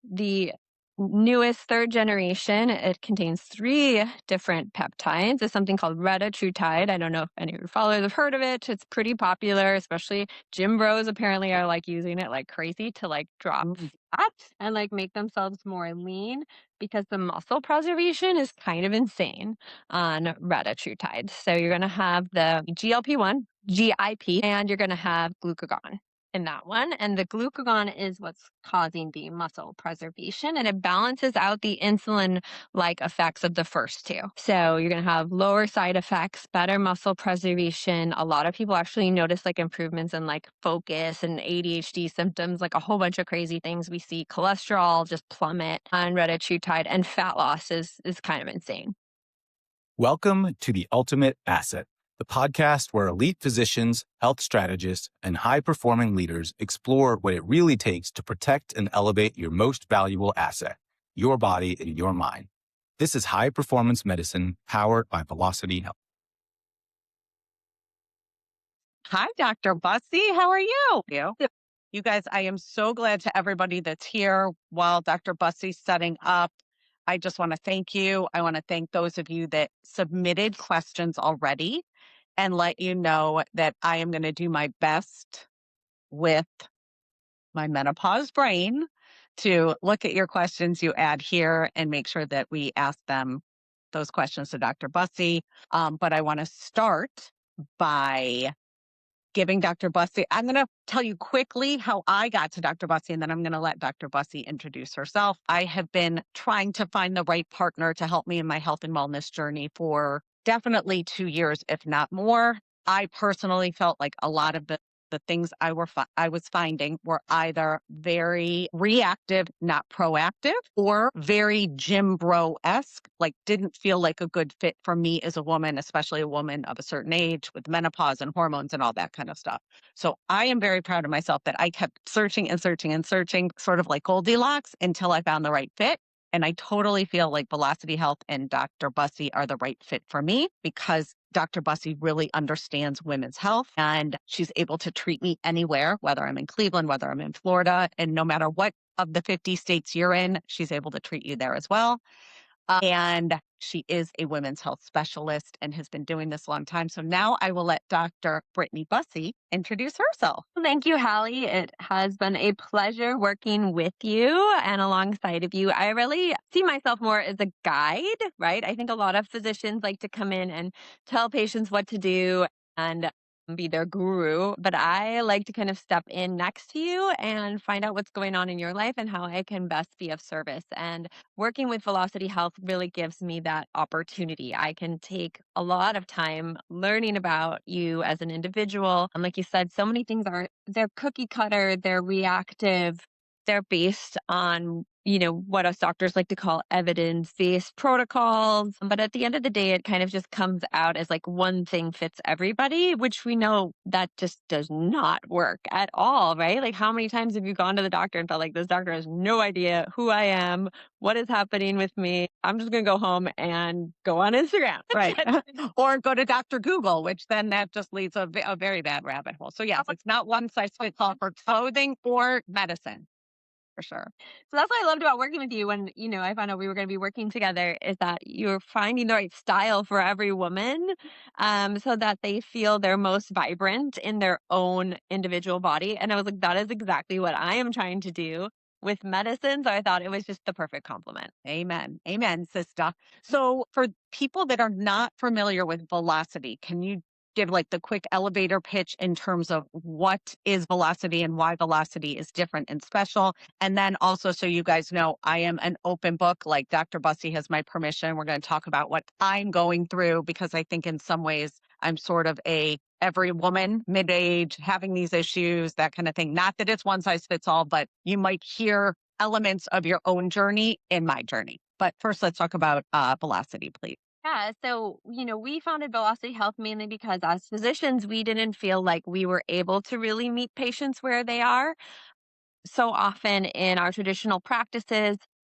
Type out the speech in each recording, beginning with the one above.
the newest third generation. It contains 3 different peptides. It's something called retatrutide. I don't know if any of your followers have heard of it. It's pretty popular, especially gym bros apparently are like using it like crazy to like drop fat and like make themselves more lean because the muscle preservation is kind of insane on retatrutide. So you're going to have the GLP-1, GIP, and you're going to have glucagon in that one. And the glucagon is what's causing the muscle preservation, and it balances out the insulin-like effects of the first 2. So you're going to have lower side effects, better muscle preservation. A lot of people actually notice like improvements in like focus and ADHD symptoms, like a whole bunch of crazy things. We see cholesterol just plummet on retatrutide, and fat loss is kind of insane. Welcome to The Ultimate Asset, the podcast where elite physicians, health strategists, and high-performing leaders explore what it really takes to protect and elevate your most valuable asset, your body and your mind. This is high-performance medicine powered by Velocity Health. Hi, Dr. Busse. How are you? You guys, I am so glad to everybody that's here while Dr. Busse's setting up. I just want to thank you. I want to thank those of you that submitted questions already and let you know that I am going to do my best with my menopause brain to look at your questions you add here and make sure that we ask those questions to Dr. Busse. But I want to start by giving Dr. Busse. I'm going to tell you quickly how I got to Dr. Busse, and then I'm going to let Dr. Busse introduce herself. I have been trying to find the right partner to help me in my health and wellness journey for definitely 2 years, if not more. I personally felt like a lot of the things I was finding were either very reactive, not proactive, or very gym bro-esque, like didn't feel like a good fit for me as a woman, especially a woman of a certain age with menopause and hormones and all that kind of stuff. So I am very proud of myself that I kept searching and searching and searching, sort of like Goldilocks, until I found the right fit. And I totally feel like Velocity Health and Dr. Busse are the right fit for me because Dr. Busse really understands women's health and she's able to treat me anywhere, whether I'm in Cleveland, whether I'm in Florida, and no matter what of the 50 states you're in, she's able to treat you there as well. And she is a women's health specialist and has been doing this a long time. So now I will let Dr. Brittany Busse introduce herself. Thank you, Hallie. It has been a pleasure working with you and alongside of you. I really see myself more as a guide, right? I think a lot of physicians like to come in and tell patients what to do and be their guru, but I like to kind of step in next to you and find out what's going on in your life and how I can best be of service. And working with Velocity Health really gives me that opportunity. I can take a lot of time learning about you as an individual. And like you said, so many things they're cookie cutter, they're reactive, they're based on, what us doctors like to call evidence-based protocols. But at the end of the day, it kind of just comes out as like one thing fits everybody, which we know that just does not work at all, right? Like how many times have you gone to the doctor and felt like this doctor has no idea who I am, what is happening with me? I'm just going to go home and go on Instagram. Right. Or go to Dr. Google, which then that just leads a very bad rabbit hole. So yes, it's not one size fits all for clothing or medicine. For sure. So that's what I loved about working with you when, I found out we were going to be working together is that you're finding the right style for every woman so that they feel they're most vibrant in their own individual body. And I was like, that is exactly what I am trying to do with medicine. So I thought it was just the perfect complement. Amen. Amen, sister. So for people that are not familiar with Velocity, can you give like the quick elevator pitch in terms of what is Velocity and why Velocity is different and special? And then also, so you guys know, I am an open book, like Dr. Busse has my permission. We're going to talk about what I'm going through because I think in some ways I'm sort of every woman mid-age having these issues, that kind of thing. Not that it's one size fits all, but you might hear elements of your own journey in my journey. But first, let's talk about Velocity, please. Yeah. So, we founded Velocity Health mainly because as physicians, we didn't feel like we were able to really meet patients where they are. So often in our traditional practices,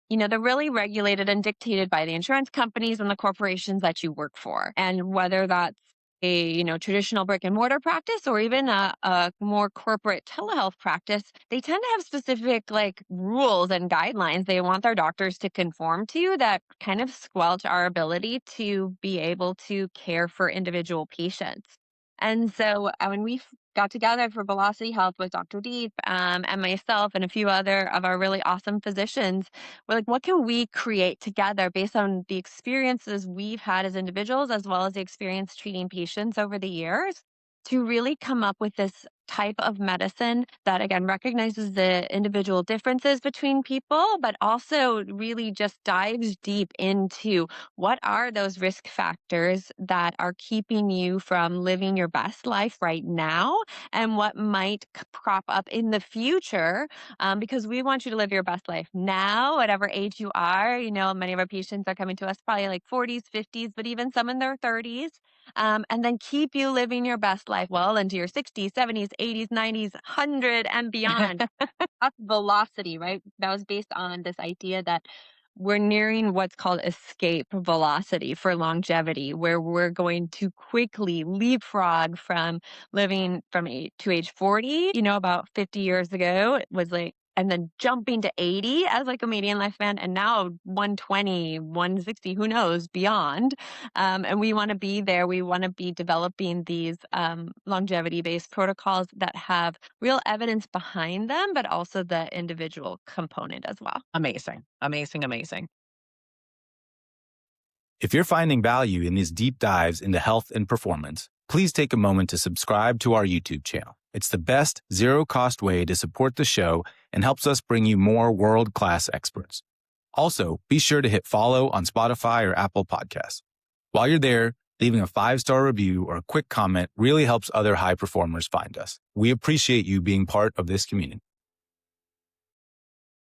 they're really regulated and dictated by the insurance companies and the corporations that you work for. And whether that's traditional brick and mortar practice or even a more corporate telehealth practice, they tend to have specific like rules and guidelines they want their doctors to conform to that kind of squelch our ability to be able to care for individual patients. And so when we got together for Velocity Health with Dr. Deep and myself and a few other of our really awesome physicians, we're like, what can we create together based on the experiences we've had as individuals, as well as the experience treating patients over the years, to really come up with this type of medicine that, again, recognizes the individual differences between people, but also really just dives deep into what are those risk factors that are keeping you from living your best life right now and what might crop up in the future, because we want you to live your best life now, whatever age you are. Many of our patients are coming to us probably like 40s, 50s, but even some in their 30s. And then keep you living your best life well into your 60s, 70s, 80s, 90s, 100 and beyond. That's velocity, right? That was based on this idea that we're nearing what's called escape velocity for longevity, where we're going to quickly leapfrog from living to age 40, about 50 years ago, it was like, and then jumping to 80 as like a median lifespan, and now 120, 160, who knows, beyond. And we want to be there. We want to be developing these longevity-based protocols that have real evidence behind them, but also the individual component as well. Amazing, amazing, amazing. If you're finding value in these deep dives into health and performance, please take a moment to subscribe to our YouTube channel. It's the best zero-cost way to support the show and helps us bring you more world-class experts. Also, be sure to hit follow on Spotify or Apple Podcasts. While you're there, leaving a 5-star review or a quick comment really helps other high performers find us. We appreciate you being part of this community.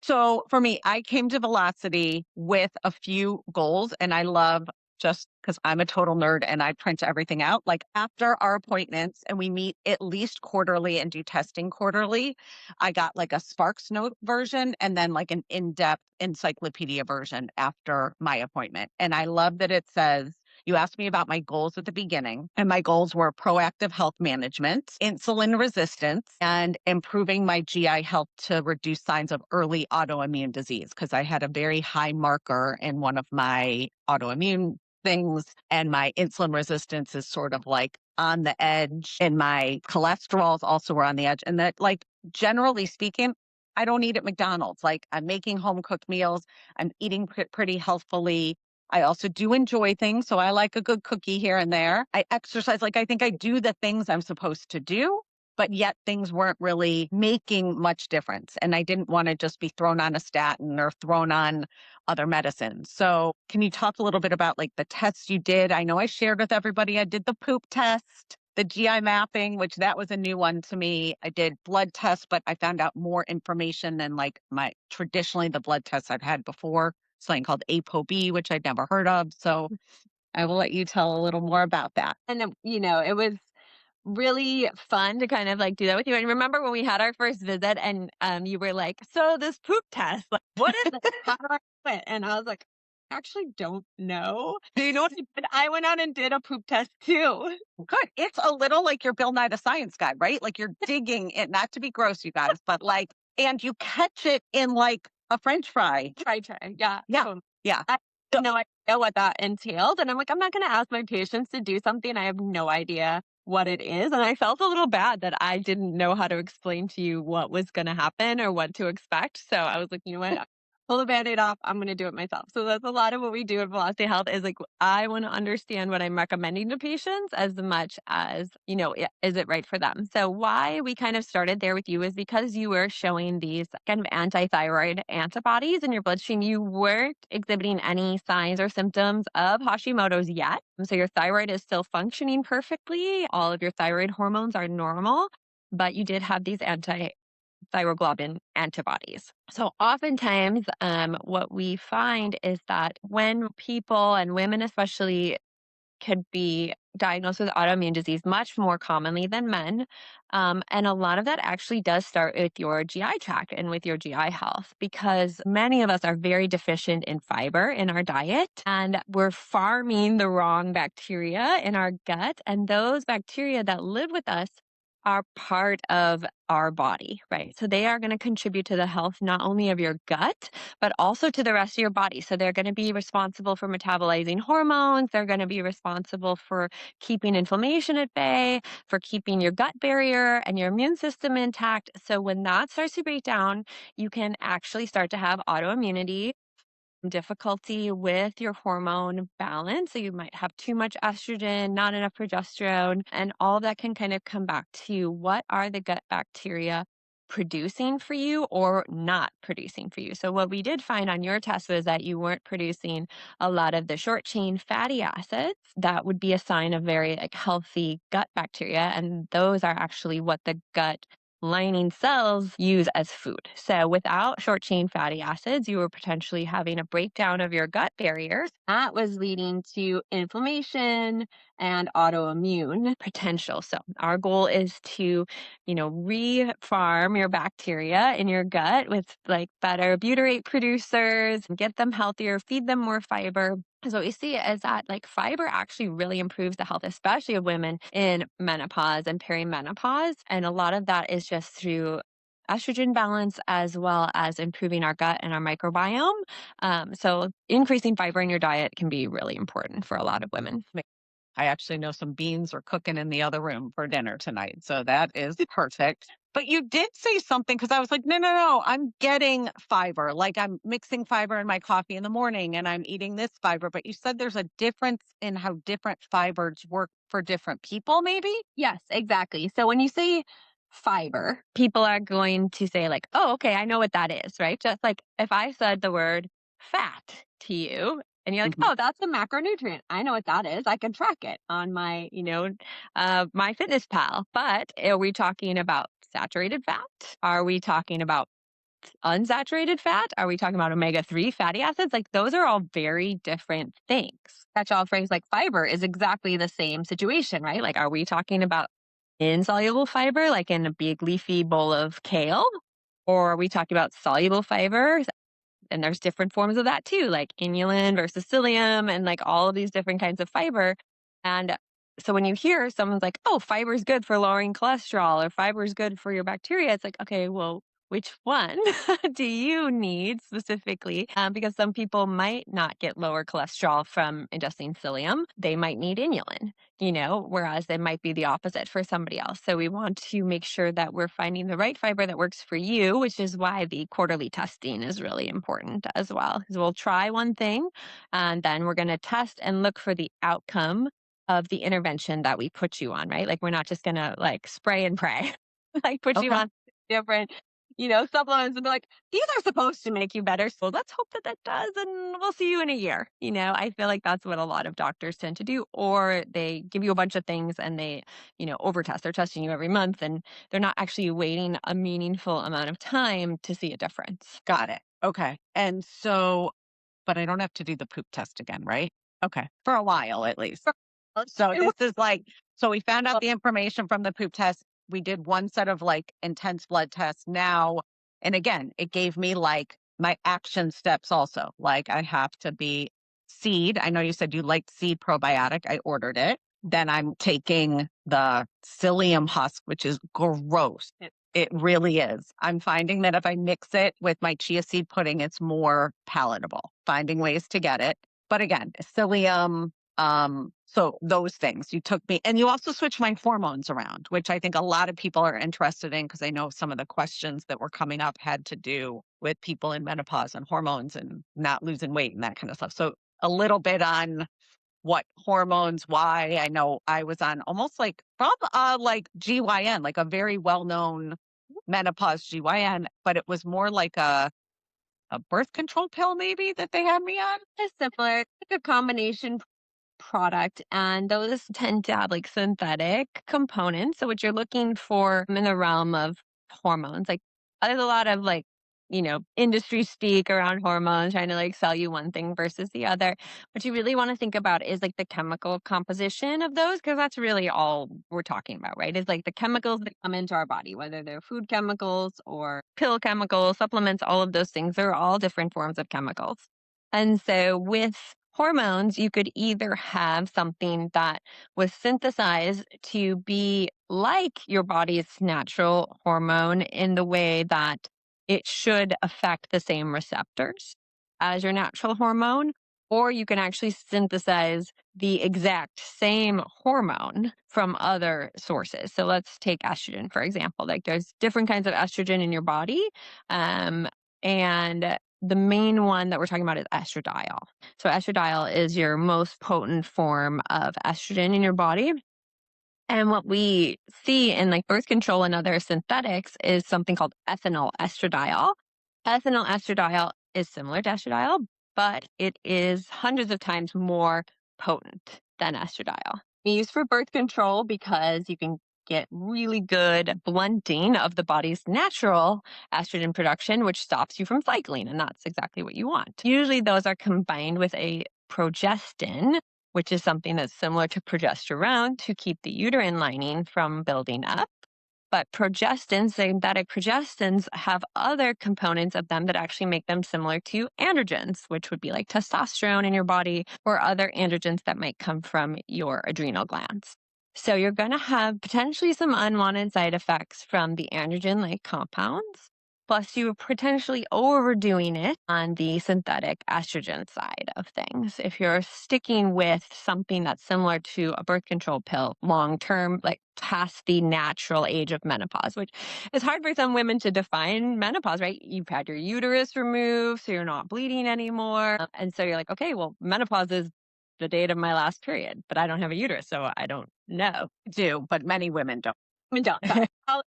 So for me, I came to Velocity with a few goals, and I love, just because I'm a total nerd and I print everything out, like after our appointments and we meet at least quarterly and do testing quarterly, I got like a Sparks note version and then like an in-depth encyclopedia version after my appointment. And I love that it says, you asked me about my goals at the beginning, and my goals were proactive health management, insulin resistance, and improving my GI health to reduce signs of early autoimmune disease, because I had a very high marker in one of my autoimmune things, and my insulin resistance is sort of like on the edge, and my cholesterols also were on the edge. And that, like, generally speaking, I don't eat at McDonald's. Like, I'm making home cooked meals, I'm eating pretty healthfully. I also do enjoy things, so I like a good cookie here and there. I exercise, like I think I do the things I'm supposed to do, but yet things weren't really making much difference. And I didn't want to just be thrown on a statin or thrown on other medicines. So can you talk a little bit about like the tests you did? I know I shared with everybody, I did the poop test, the GI mapping, which that was a new one to me. I did blood tests, but I found out more information than like traditionally the blood tests I've had before, something called ApoB, which I'd never heard of. So I will let you tell a little more about that. And, it was really fun to kind of like do that with you. And remember when we had our first visit and you were like, so this poop test, like, what is it? How do I do it? And I was like, I actually don't know. Do you know what I did? I went out and did a poop test too. Good. It's a little like your Bill Nye the Science Guy, right? Like you're digging it, not to be gross, you guys, but like, and you catch it in like a French fry. Try. Yeah. Yeah. Totally. Yeah. I had no idea what that entailed. And I'm like, I'm not going to ask my patients to do something I have no idea what it is. And I felt a little bad that I didn't know how to explain to you what was going to happen or what to expect. So I was like, you know what? Pull the Band-Aid off. I'm going to do it myself. So that's a lot of what we do at Velocity Health is like, I want to understand what I'm recommending to patients as much as, is it right for them? So why we kind of started there with you is because you were showing these kind of anti-thyroid antibodies in your bloodstream. You weren't exhibiting any signs or symptoms of Hashimoto's yet. So your thyroid is still functioning perfectly. All of your thyroid hormones are normal, but you did have these thyroglobulin antibodies. So oftentimes, what we find is that when people and women especially could be diagnosed with autoimmune disease much more commonly than men. And a lot of that actually does start with your GI tract and with your GI health, because many of us are very deficient in fiber in our diet, and we're farming the wrong bacteria in our gut. And those bacteria that live with us are part of our body, right? So they are going to contribute to the health not only of your gut, but also to the rest of your body. So they're going to be responsible for metabolizing hormones. They're going to be responsible for keeping inflammation at bay, for keeping your gut barrier and your immune system intact. So when that starts to break down, you can actually start to have autoimmunity, difficulty with your hormone balance. So you might have too much estrogen, not enough progesterone, and all that can kind of come back to what are the gut bacteria producing for you or not producing for you. So what we did find on your test was that you weren't producing a lot of the short chain fatty acids. That would be a sign of very like healthy gut bacteria, and those are actually what the gut lining cells use as food. So without short chain fatty acids, you were potentially having a breakdown of your gut barriers. That was leading to inflammation and autoimmune potential. So our goal is to, refarm your bacteria in your gut with like better butyrate producers, get them healthier, feed them more fiber. So what we see is that like fiber actually really improves the health, especially of women in menopause and perimenopause. And a lot of that is just through estrogen balance as well as improving our gut and our microbiome. So increasing fiber in your diet can be really important for a lot of women. I actually know some beans are cooking in the other room for dinner tonight. So that is perfect. But you did say something because I was like, no, no, no, I'm getting fiber. Like I'm mixing fiber in my coffee in the morning and I'm eating this fiber. But you said there's a difference in how different fibers work for different people, maybe? Yes, exactly. So when you say fiber, people are going to say, like, oh, okay, I know what that is, right? Just like if I said the word fat to you and you're like, Mhm. oh, that's a macronutrient. I know what that is. I can track it on my, my fitness pal. But are we talking about saturated fat? Are we talking about unsaturated fat? Are we talking about omega-3 fatty acids? Like those are all very different things. Catch-all phrase like fiber is exactly the same situation, right? Like, are we talking about insoluble fiber, like in a big leafy bowl of kale? Or are we talking about soluble fiber? And there's different forms of that too, like inulin versus psyllium and like all of these different kinds of fiber. And so when you hear someone's like, oh, fiber is good for lowering cholesterol or fiber is good for your bacteria, it's like, okay, well, which one do you need specifically? Because some people might not get lower cholesterol from ingesting psyllium. They might need inulin, whereas it might be the opposite for somebody else. So we want to make sure that we're finding the right fiber that works for you, which is why the quarterly testing is really important as well. Because we'll try one thing and then we're going to test and look for the outcome of the intervention that we put you on, right? Like we're not just going to like spray and pray, like put you Okay. on different supplements and be like, these are supposed to make you better. So let's hope that that does. And we'll see you in a year. I feel like that's what a lot of doctors tend to do. Or they give you a bunch of things and they, overtest. They're testing you every month and they're not actually waiting a meaningful amount of time to see a difference. Got it. Okay. And so, but I don't have to do the poop test again, right? Okay. For a while at least. So this is like, so we found out the information from the poop test. We did one set of like intense blood tests now. And again, it gave me like my action steps also. Like I have to be seed. I know you said you liked seed probiotic. I ordered it. Then I'm taking the psyllium husk, which is gross. It really is. I'm finding that if I mix it with my chia seed pudding, it's more palatable, finding ways to get it. But again, psyllium, so those things you took me, and you also switched my hormones around, which I think a lot of people are interested in because I know some of the questions that were coming up had to do with people in menopause and hormones and not losing weight and that kind of stuff. So a little bit on what hormones, why. I know I was on almost like from like GYN, like a very well-known menopause GYN, but it was more like a birth control pill maybe that they had me on. It's similar, it's like a combination product, and those tend to have like synthetic components. So what you're looking for in the realm of hormones, like there's a lot of like industry speak around hormones, trying to like sell you one thing versus the other. What you really want to think about is like the chemical composition of those, because that's really all we're talking about, right? Is like the chemicals that come into our body, whether they're food chemicals or pill chemicals, supplements, all of those things. They're all different forms of chemicals. And so with hormones, you could either have something that was synthesized to be like your body's natural hormone in the way that it should affect the same receptors as your natural hormone, or you can actually synthesize the exact same hormone from other sources. So let's take estrogen, for example. Like there's different kinds of estrogen in your body. And the main one that we're talking about is estradiol. So estradiol is your most potent form of estrogen in your body. And what we see in like birth control and other synthetics is something called ethinyl estradiol. Ethinyl estradiol is similar to estradiol, but it is hundreds of times more potent than estradiol. We use for birth control because you can get really good blunting of the body's natural estrogen production, which stops you from cycling. And that's exactly what you want. Usually those are combined with a progestin, which is something that's similar to progesterone to keep the uterine lining from building up. But progestins, synthetic progestins, have other components of them that actually make them similar to androgens, which would be like testosterone in your body or other androgens that might come from your adrenal glands. So you're going to have potentially some unwanted side effects from the androgen-like compounds. Plus, you are potentially overdoing it on the synthetic estrogen side of things. If you're sticking with something that's similar to a birth control pill long term, like past the natural age of menopause, which is hard for some women to define menopause, right? You've had your uterus removed, so you're not bleeding anymore. And so you're like, okay, well, menopause is the date of my last period, but I don't have a uterus, so I don't know. Do, but many women don't. Women don't. Sorry.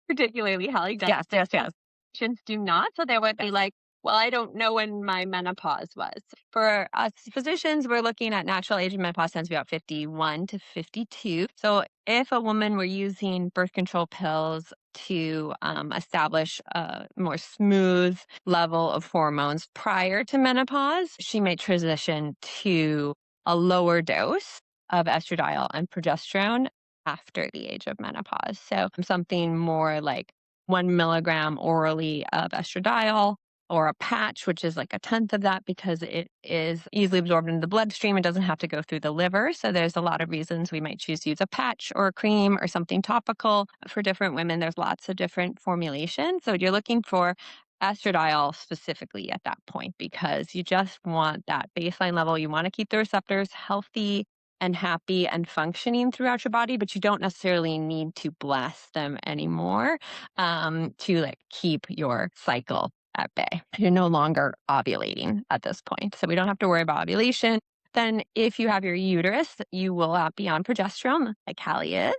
Particularly Hallie does. Yes. Patients do not. So they would be like, well, I don't know when my menopause was. For us physicians, we're looking at natural age of menopause tends to be about 51 to 52. So if a woman were using birth control pills to establish a more smooth level of hormones prior to menopause, she may transition to a lower dose of estradiol and progesterone after the age of menopause. So something more like 1 milligram orally of estradiol, or a patch, which is like a tenth of that because it is easily absorbed into the bloodstream. It doesn't have to go through the liver. So there's a lot of reasons we might choose to use a patch or a cream or something topical for different women. There's lots of different formulations. So you're looking for estradiol specifically at that point because you just want that baseline level. You want to keep the receptors healthy and happy and functioning throughout your body, but you don't necessarily need to blast them anymore to like keep your cycle at bay. You're no longer ovulating at this point. So we don't have to worry about ovulation. Then if you have your uterus, you will be on progesterone like Hallie is.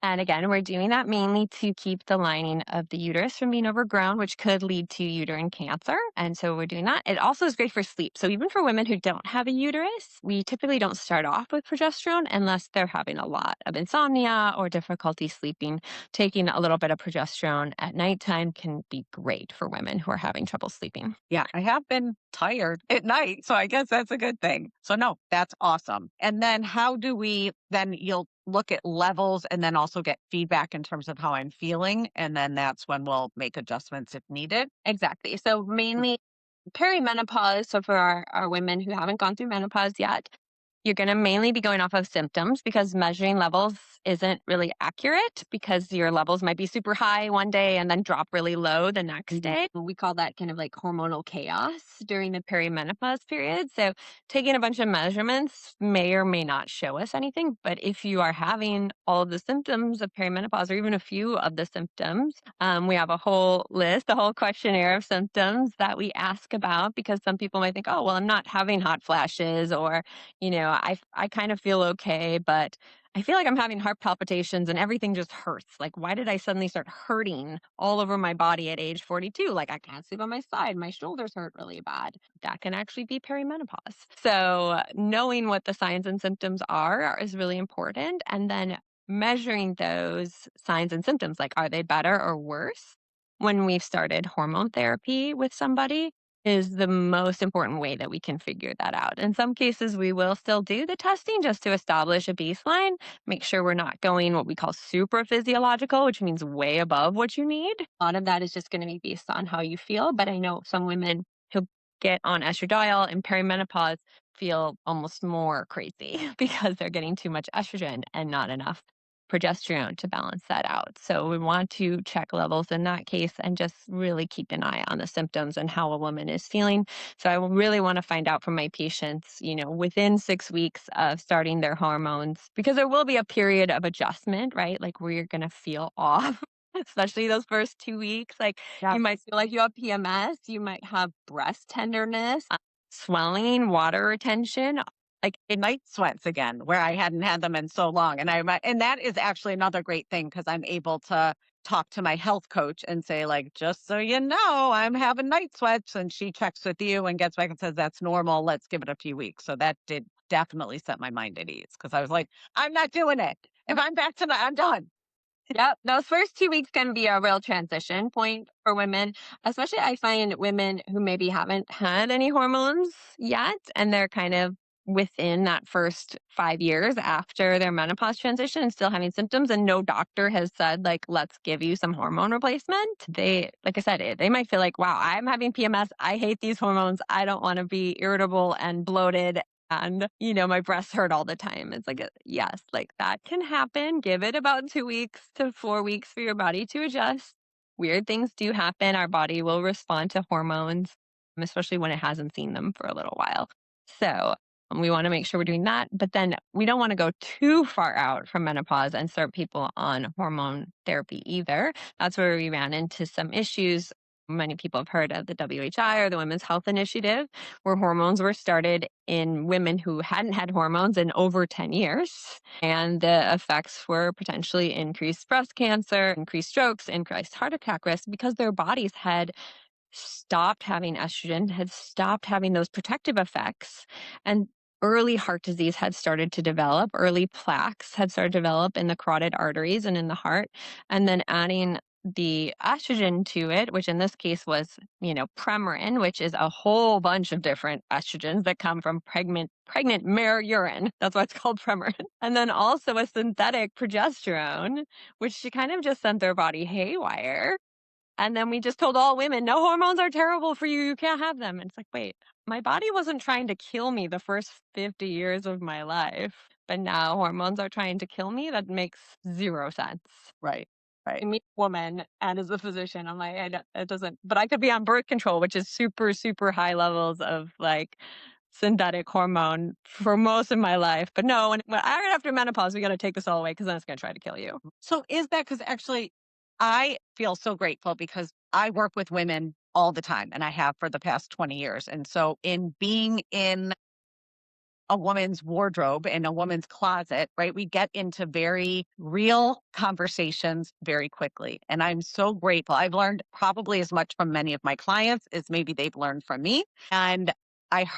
And again, we're doing that mainly to keep the lining of the uterus from being overgrown, which could lead to uterine cancer. And so we're doing that. It also is great for sleep. So even for women who don't have a uterus, we typically don't start off with progesterone unless they're having a lot of insomnia or difficulty sleeping. Taking a little bit of progesterone at nighttime can be great for women who are having trouble sleeping. Yeah, I have been tired at night, so I guess that's a good thing. So no, that's awesome. And then how do we then you'll look at levels and then also get feedback in terms of how I'm feeling, and then that's when we'll make adjustments if needed. Exactly. So mainly perimenopause. So for our women who haven't gone through menopause yet, you're going to mainly be going off of symptoms because measuring levels isn't really accurate because your levels might be super high one day and then drop really low the next day. We call that kind of like hormonal chaos during the perimenopause period. So taking a bunch of measurements may or may not show us anything, but if you are having all of the symptoms of perimenopause or even a few of the symptoms, we have a whole list, a whole questionnaire of symptoms that we ask about because some people might think, oh, well, I'm not having hot flashes or I kind of feel okay, but I feel like I'm having heart palpitations and everything just hurts. Like, why did I suddenly start hurting all over my body at age 42? Like, I can't sleep on my side. My shoulders hurt really bad. That can actually be perimenopause. So knowing what the signs and symptoms are is really important. And then measuring those signs and symptoms, like, are they better or worse? when we've started hormone therapy with somebody is the most important way that we can figure that out. In some cases, we will still do the testing just to establish a baseline, make sure we're not going what we call super physiological, which means way above what you need. A lot of that is just going to be based on how you feel. But I know some women who get on estradiol in perimenopause feel almost more crazy because they're getting too much estrogen and not enough progesterone to balance that out. So we want to check levels in that case and just really keep an eye on the symptoms and how a woman is feeling. So I really want to find out from my patients, within 6 weeks of starting their hormones, because there will be a period of adjustment, right? Like where you're going to feel off. Especially those first 2 weeks. Like Yeah. you might feel like you have PMS, you might have breast tenderness, swelling, water retention, like Night sweats again, where I hadn't had them in so long. And that is actually another great thing because I'm able to talk to my health coach and say, like, just so you know, I'm having night sweats. And she checks with you and gets back and says, that's normal. Let's give it a few weeks. So that did definitely set my mind at ease because I was like, I'm not doing it. If I'm back tonight, I'm done. Yep. Those first 2 weeks can be a real transition point for women, especially I find women who maybe haven't had any hormones yet, and they're kind of within that first 5 years after their menopause transition and still having symptoms, and no doctor has said, like, let's give you some hormone replacement. They, like I said, they might feel like, wow, I'm having PMS. I hate these hormones. I don't want to be irritable and bloated and my breasts hurt all the time. It's like, yes, like that can happen. Give it about 2 weeks to 4 weeks for your body to adjust. Weird things do happen. Our body will respond to hormones, especially when it hasn't seen them for a little while. So we want to make sure we're doing that, but then we don't want to go too far out from menopause and start people on hormone therapy either. That's where we ran into some issues. Many people have heard of the WHI or the Women's Health Initiative, where hormones were started in women who hadn't had hormones in over 10 years. And the effects were potentially increased breast cancer, increased strokes, increased heart attack risk because their bodies had stopped having estrogen, had stopped having those protective effects. And early heart disease had started to develop, early plaques had started to develop in the carotid arteries and in the heart. And then adding the estrogen to it, which in this case was, Premarin, which is a whole bunch of different estrogens that come from pregnant mare urine. That's why it's called Premarin. And then also a synthetic progesterone, which kind of just sent their body haywire. And then we just told all women, no, hormones are terrible for you. You can't have them. And it's like, wait, my body wasn't trying to kill me the first 50 years of my life, but now hormones are trying to kill me. That makes zero sense. Right. Right. I meet a woman, and as a physician, I'm like, it doesn't, but I could be on birth control, which is super, super high levels of like synthetic hormone for most of my life. But no, when right after menopause, we got to take this all away because then it's going to try to kill you. So is that because actually I feel so grateful because I work with women all the time and I have for the past 20 years. And so in being in a woman's wardrobe in a woman's closet, right? We get into very real conversations very quickly. And I'm so grateful. I've learned probably as much from many of my clients as maybe they've learned from me. And I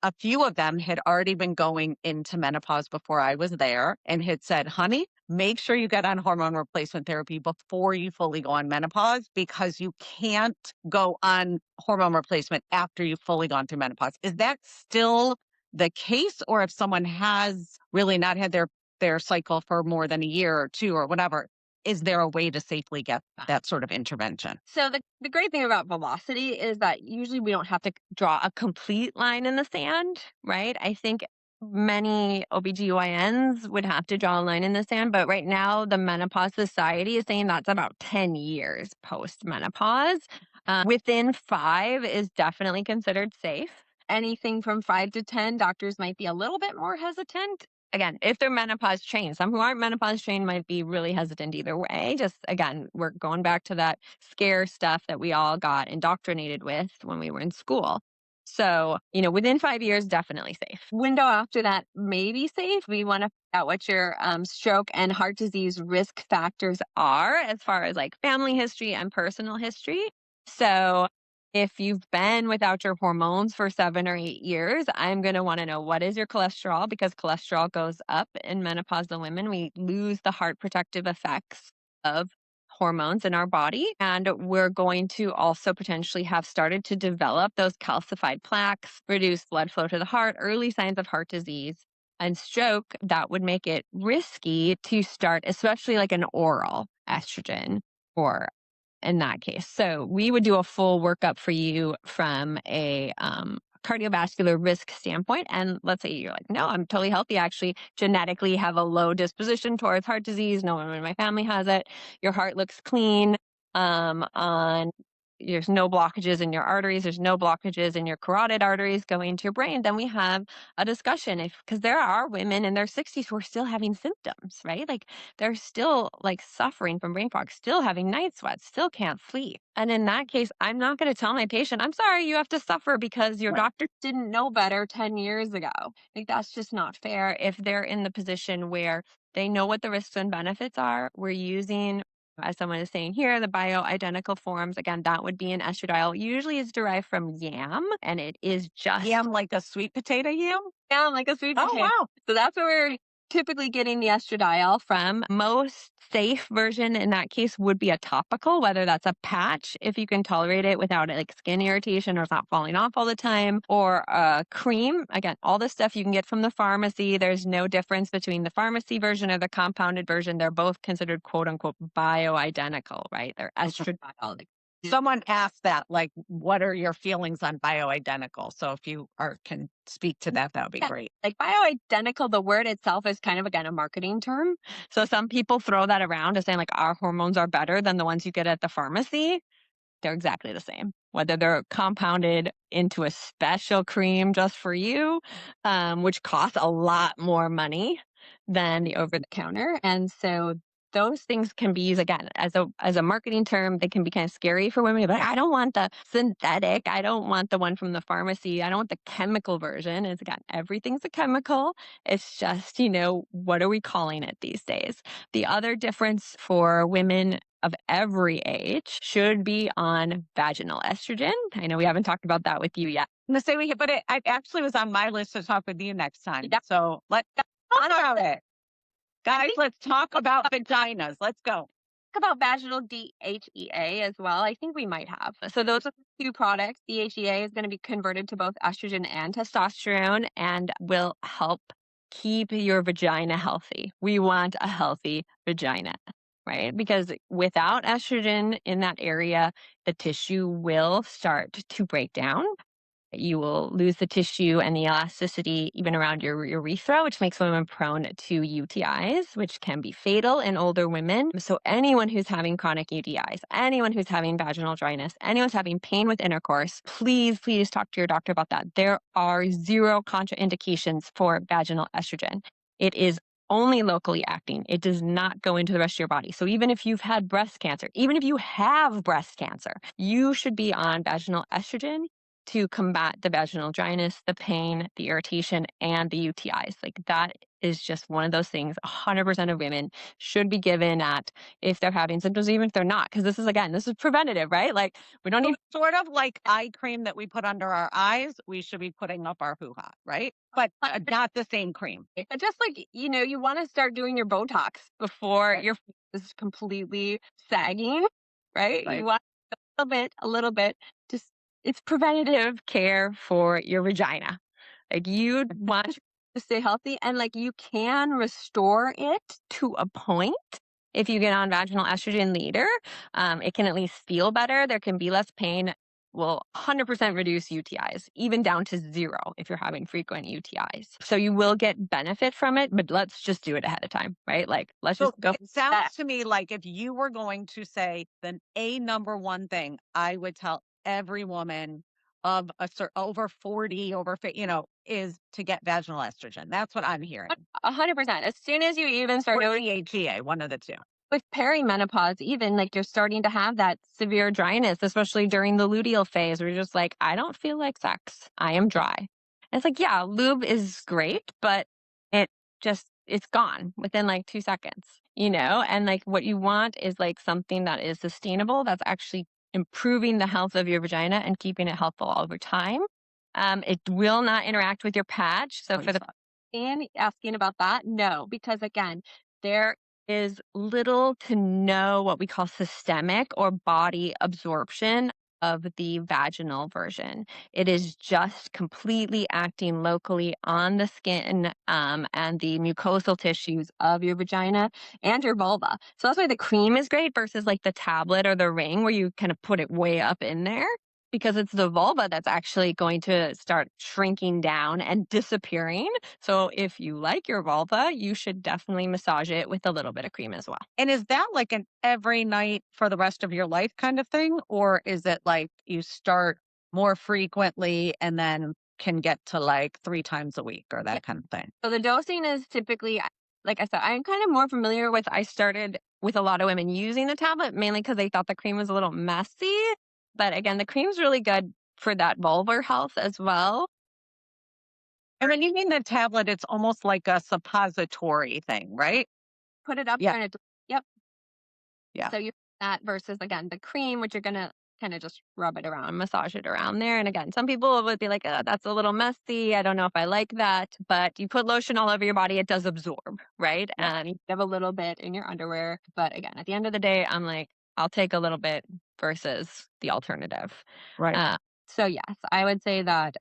a few of them had already been going into menopause before I was there and had said, honey, make sure you get on hormone replacement therapy before you fully go on menopause because you can't go on hormone replacement after you've fully gone through menopause. Is that still the case? Or if someone has really not had their cycle for more than a year or two or whatever, is there a way to safely get that sort of intervention? So the great thing about velocity is that usually we don't have to draw a complete line in the sand, right? I think many OBGYNs would have to draw a line in the sand, but right now the Menopause Society is saying that's about 10 years post menopause. Within 5 is definitely considered safe. Anything from 5 to 10, doctors might be a little bit more hesitant. Again, if they're menopause trained, some who aren't menopause trained might be really hesitant either way. Just again, we're going back to that scare stuff that we all got indoctrinated with when we were in school. So, within 5 years, definitely safe. Window after that may be safe. We want to find out what your stroke and heart disease risk factors are as far as like family history and personal history. So if you've been without your hormones for 7 or 8 years, I'm going to want to know what is your cholesterol because cholesterol goes up in menopausal women. We lose the heart protective effects of hormones in our body. And we're going to also potentially have started to develop those calcified plaques, reduce blood flow to the heart, early signs of heart disease and stroke. That would make it risky to start, especially like an oral estrogen or in that case. So we would do a full workup for you from a cardiovascular risk standpoint. And let's say you're like, no, I'm totally healthy. I actually genetically have a low disposition towards heart disease. No one in my family has it. Your heart looks clean. On There's no blockages in your arteries. There's no blockages in your carotid arteries going to your brain. Then we have a discussion because there are women in their 60s who are still having symptoms, right? Like they're still like suffering from brain fog, still having night sweats, still can't sleep. And in that case, I'm not going to tell my patient, I'm sorry, you have to suffer because your doctor didn't know better 10 years ago. Like that's just not fair if they're in the position where they know what the risks and benefits are. We're using, as someone is saying here, the bioidentical forms. Again, that would be an estradiol. Usually it's derived from yam, and it is just Yam, like a sweet potato yam? yam, like a sweet potato. Oh, wow. So that's where we're typically getting the estradiol from. Most safe version in that case would be a topical, whether that's a patch, if you can tolerate it without like skin irritation or it's not falling off all the time, or a cream. Again, all the stuff you can get from the pharmacy. There's no difference between the pharmacy version or the compounded version. They're both considered quote unquote bioidentical, right? They're estradiol. Someone asked that, like, what are your feelings on bioidentical? So if you can speak to that, that would be great. Like bioidentical, the word itself is kind of, again, a marketing term. So some people throw that around as saying like our hormones are better than the ones you get at the pharmacy. They're exactly the same, whether they're compounded into a special cream just for you, which costs a lot more money than the over the counter. And so those things can be used again as a marketing term. They can be kind of scary for women, but I don't want the synthetic. I don't want the one from the pharmacy. I don't want the chemical version. It's again, everything's a chemical. It's just, what are we calling it these days? The other difference for women of every age should be on vaginal estrogen. I know we haven't talked about that with you yet. I'm going to say but it actually was on my list to talk with you next time. Yep. So let's talk about it. Guys, let's talk about vaginas. Let's go. Talk about vaginal DHEA as well. I think we might have. So those are the two products. DHEA is going to be converted to both estrogen and testosterone and will help keep your vagina healthy. We want a healthy vagina, right? Because without estrogen in that area, the tissue will start to break down. You will lose the tissue and the elasticity even around your urethra, which makes women prone to UTIs, which can be fatal in older women. So anyone who's having chronic UTIs, anyone who's having vaginal dryness, anyone's having pain with intercourse, please talk to your doctor about that. There are zero contraindications for vaginal estrogen. It is only locally acting. It does not go into the rest of your body. So even if you've had breast cancer, even if you have breast cancer, you should be on vaginal estrogen to combat the vaginal dryness, the pain, the irritation, and the UTIs. Like that is just one of those things 100% of women should be given at if they're having symptoms, even if they're not, because this is preventative, right? Like we don't need sort of like eye cream that we put under our eyes. We should be putting up our hoo-ha, right? But not the same cream. Just like, you want to start doing your Botox before your face is completely sagging, right? You want a little bit, just it's preventative care for your vagina. Like you want to stay healthy and like you can restore it to a point. If you get on vaginal estrogen later, it can at least feel better. There can be less pain. Will 100% reduce UTIs, even down to 0 if you're having frequent UTIs. So you will get benefit from it, but let's just do it ahead of time, right? Like let's just go. It sounds to me like if you were going to say the number one thing I would tell every woman of over 40, is to get vaginal estrogen. That's what I'm hearing. 100%. As soon as you even start noting DHEA, one of the two. With perimenopause, even like you're starting to have that severe dryness, especially during the luteal phase, where you're just like, I don't feel like sex. I am dry. And it's like, yeah, lube is great, but it's gone within like 2 seconds, and like what you want is like something that is sustainable, that's actually improving the health of your vagina and keeping it healthful over time. It will not interact with your patch. So for the asking about that, no, because again, there is little to no what we call systemic or body absorption of the vaginal version. It is just completely acting locally on the skin and the mucosal tissues of your vagina and your vulva. So that's why the cream is great versus like the tablet or the ring where you kind of put it way up in there because it's the vulva that's actually going to start shrinking down and disappearing. So if you like your vulva, you should definitely massage it with a little bit of cream as well. And is that like an every night for the rest of your life kind of thing? Or is it like you start more frequently and then can get to like 3 times a week or Yeah. that kind of thing? So the dosing is typically, like I said, I'm kind of more familiar with, I started with a lot of women using the tablet mainly because they thought the cream was a little messy. But again, the cream's really good for that vulvar health as well. And then you mean the tablet, it's almost like a suppository thing, right? Put it up Yeah. there and yep. Yeah. So you that versus again the cream, which you're gonna kind of just rub it around, massage it around there. And again, some people would be like, that's a little messy. I don't know if I like that. But you put lotion all over your body, it does absorb, right? Yeah. And you have a little bit in your underwear. But again, at the end of the day, I'm like, I'll take a little bit versus the alternative. Right. Uh, so yes, I would say that,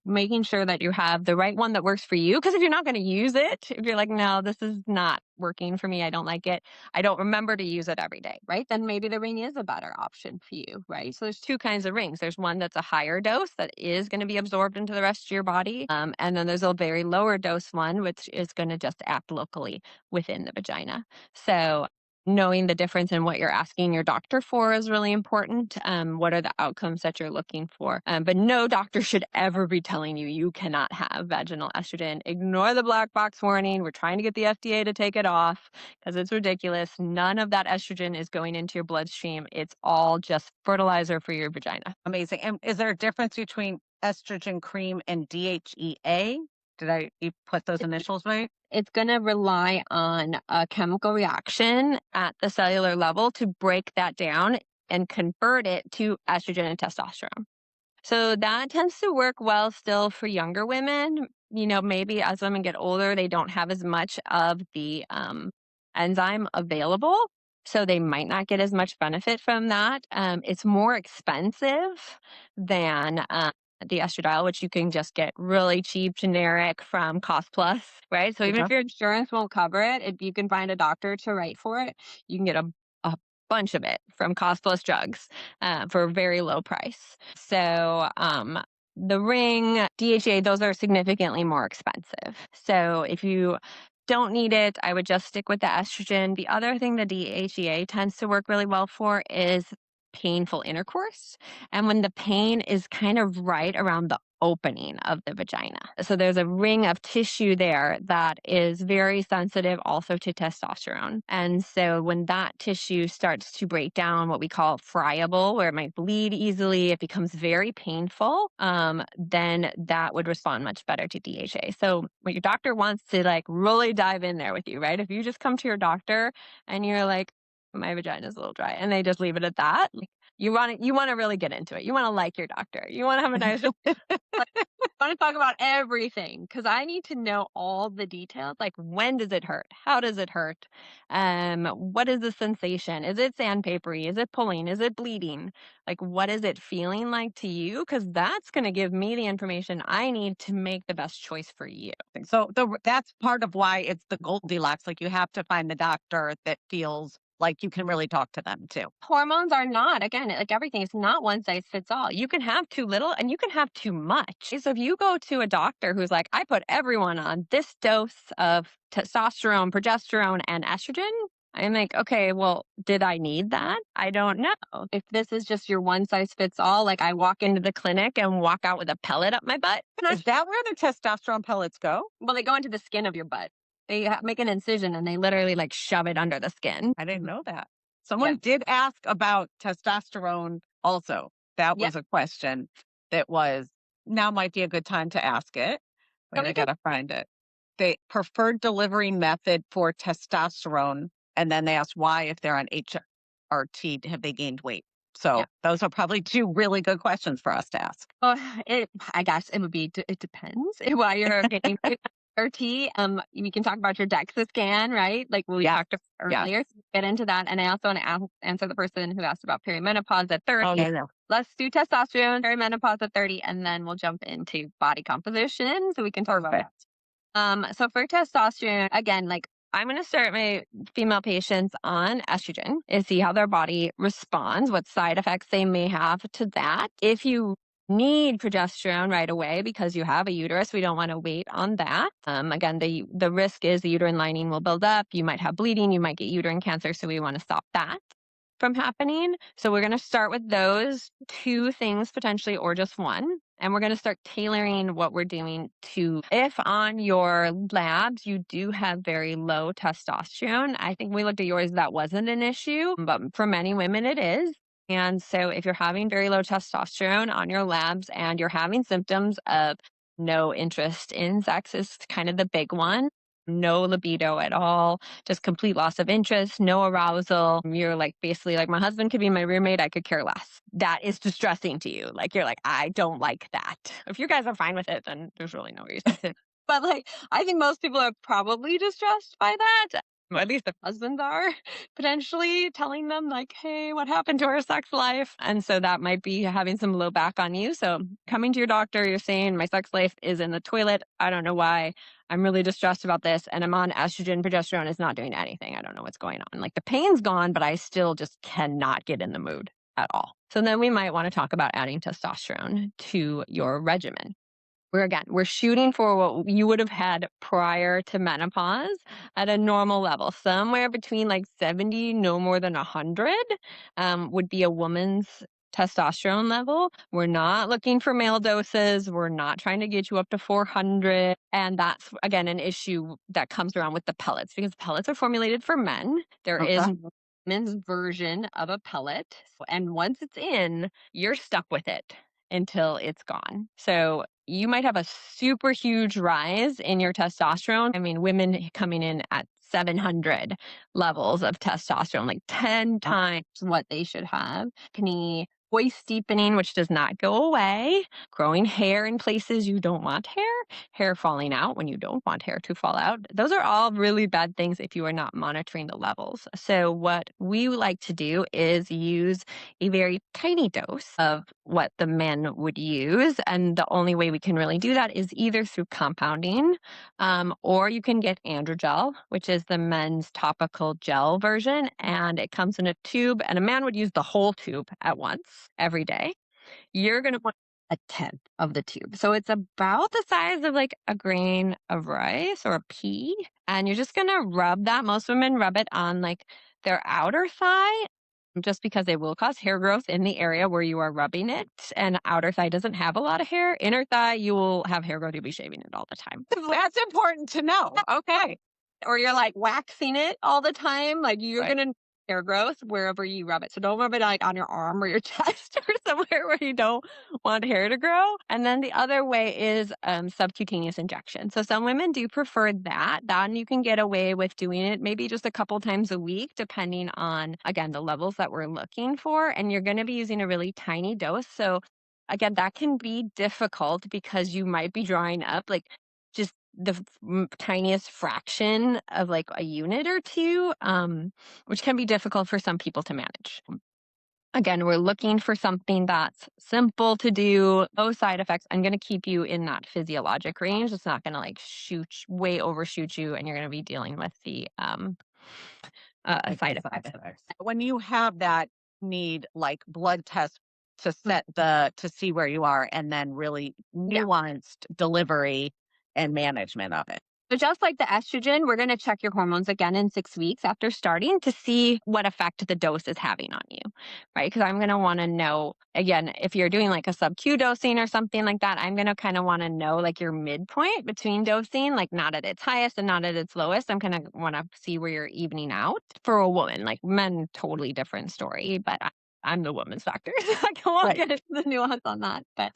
making sure that you have the right one that works for you. Because if you're not going to use it, if you're like, no, this is not working for me, I don't like it, I don't remember to use it every day, right? Then maybe the ring is a better option for you, right? So there's two kinds of rings. There's one that's a higher dose that is going to be absorbed into the rest of your body. And then there's a very lower dose one, which is going to just act locally within the vagina. So knowing the difference in what you're asking your doctor for is really important. What are the outcomes that you're looking for? But no doctor should ever be telling you you cannot have vaginal estrogen. Ignore the black box warning. We're trying to get the FDA to take it off because it's ridiculous. None of that estrogen is going into your bloodstream. It's all just fertilizer for your vagina. Amazing. And is there a difference between estrogen cream and DHEA? You put those initials right? It's going to rely on a chemical reaction at the cellular level to break that down and convert it to estrogen and testosterone. So that tends to work well still for younger women. Maybe as women get older, they don't have as much of the enzyme available. So they might not get as much benefit from that. It's more expensive than the estradiol, which you can just get really cheap, generic from Cost Plus, right? So even Okay. if your insurance won't cover it, if you can find a doctor to write for it, you can get a bunch of it from Cost Plus drugs for a very low price. So the ring, DHA, those are significantly more expensive. So if you don't need it, I would just stick with the estrogen. The other thing the DHEA tends to work really well for is painful intercourse. And when the pain is kind of right around the opening of the vagina. So there's a ring of tissue there that is very sensitive also to testosterone. And so when that tissue starts to break down, what we call friable, where it might bleed easily, it becomes very painful, then that would respond much better to DHA. So when your doctor wants to like really dive in there with you, right? If you just come to your doctor and you're like, my vagina is a little dry, and they just leave it at that, like, you want to really get into it. You want to like your doctor. You want to have a nice like, I want to talk about everything because I need to know all the details. Like, when does it hurt? How does it hurt? What is the sensation? Is it sandpapery? Is it pulling? Is it bleeding? Like, what is it feeling like to you? Because that's going to give me the information I need to make the best choice for you. So that's part of why it's the Goldilocks. Like you have to find the doctor that feels like you can really talk to them too. Hormones are not, again, like everything, it's not one size fits all. You can have too little and you can have too much. So if you go to a doctor who's like, I put everyone on this dose of testosterone, progesterone, and estrogen, I'm like, okay, well, did I need that? I don't know. If this is just your one size fits all, like I walk into the clinic and walk out with a pellet up my butt. Is that where the testosterone pellets go? Well, they go into the skin of your butt. They make an incision and they literally like shove it under the skin. I didn't know that. Someone did ask about testosterone also. That was a question that was, now might be a good time to ask it. But I got to find it. The preferred delivery method for testosterone. And then they asked why, if they're on HRT, have they gained weight? So those are probably two really good questions for us to ask. Oh, I guess it would be, it depends why you're getting HRT, we can talk about your DEXA scan, right? Like we Yes. talked about Yes. earlier. So get into that. And I also want to answer the person who asked about perimenopause at 30. Oh, yeah. Let's do testosterone, perimenopause at 30, and then we'll jump into body composition so we can talk about Perfect. that. So for testosterone, again, like I'm going to start my female patients on estrogen and see how their body responds, what side effects they may have to that. If you need progesterone right away because you have a uterus, we don't want to wait on that. Again, the risk is the uterine lining will build up. You might have bleeding. You might get uterine cancer. So we want to stop that from happening. So we're going to start with those two things potentially, or just one. And we're going to start tailoring what we're doing to, if on your labs you do have very low testosterone, I think we looked at yours, that wasn't an issue, but for many women it is. And so if you're having very low testosterone on your labs and you're having symptoms of no interest in sex is kind of the big one. No libido at all, just complete loss of interest, no arousal. You're like, basically like, my husband could be my roommate, I could care less. That is distressing to you. Like, you're like, I don't like that. If you guys are fine with it, then there's really no reason. But like, I think most people are probably distressed by that. Or at least the husbands are potentially telling them like, hey, what happened to our sex life? And so that might be having some low back on you. So coming to your doctor, you're saying my sex life is in the toilet. I don't know why. I'm really distressed about this. And I'm on estrogen. Progesterone is not doing anything. I don't know what's going on. Like the pain's gone, but I still just cannot get in the mood at all. So then we might want to talk about adding testosterone to your regimen. We're shooting for what you would have had prior to menopause at a normal level. Somewhere between like 70, no more than 100 would be a woman's testosterone level. We're not looking for male doses. We're not trying to get you up to 400. And that's, again, an issue that comes around with the pellets because pellets are formulated for men. There is men's version of a pellet. And once it's in, you're stuck with it until it's gone. So you might have a super huge rise in your testosterone. I mean, women coming in at 700 levels of testosterone, like 10 times what they should have. Acne, voice deepening, which does not go away, growing hair in places you don't want hair falling out when you don't want hair to fall out. Those are all really bad things if you are not monitoring the levels. So what we like to do is use a very tiny dose of what the men would use. And the only way we can really do that is either through compounding, or you can get androgel, which is the men's topical gel version. And it comes in a tube, and a man would use the whole tube at once every day. You're going to want a tenth of the tube. So it's about the size of like a grain of rice or a pea. And you're just going to rub that. Most women rub it on like their outer thigh, just because it will cause hair growth in the area where you are rubbing it. And outer thigh doesn't have a lot of hair. Inner thigh, you will have hair growth. You'll be shaving it all the time. That's important to know. Okay. Or you're like waxing it all the time. Like you're going to hair growth wherever you rub it. So don't rub it like on your arm or your chest or somewhere where you don't want hair to grow. And then the other way is subcutaneous injection. So some women do prefer that. Then you can get away with doing it maybe just a couple times a week, depending on, again, the levels that we're looking for. And you're going to be using a really tiny dose. So again, that can be difficult because you might be drawing up like just the tiniest fraction of like a unit or two, which can be difficult for some people to manage. Again, we're looking for something that's simple to do, low side effects. I'm going to keep you in that physiologic range. It's not going to like way overshoot you, and you're going to be dealing with the side effects. When you have that need like blood tests to to see where you are, and then really nuanced delivery and management of it. So just like the estrogen, we're going to check your hormones again in 6 weeks after starting to see what effect the dose is having on you, right? Because I'm going to want to know, again, if you're doing like a sub-Q dosing or something like that, I'm going to kind of want to know like your midpoint between dosing, like not at its highest and not at its lowest. I'm going to want to see where you're evening out. For a woman, like men, totally different story, but I'm the woman's doctor, so I won't get into the nuance on that. But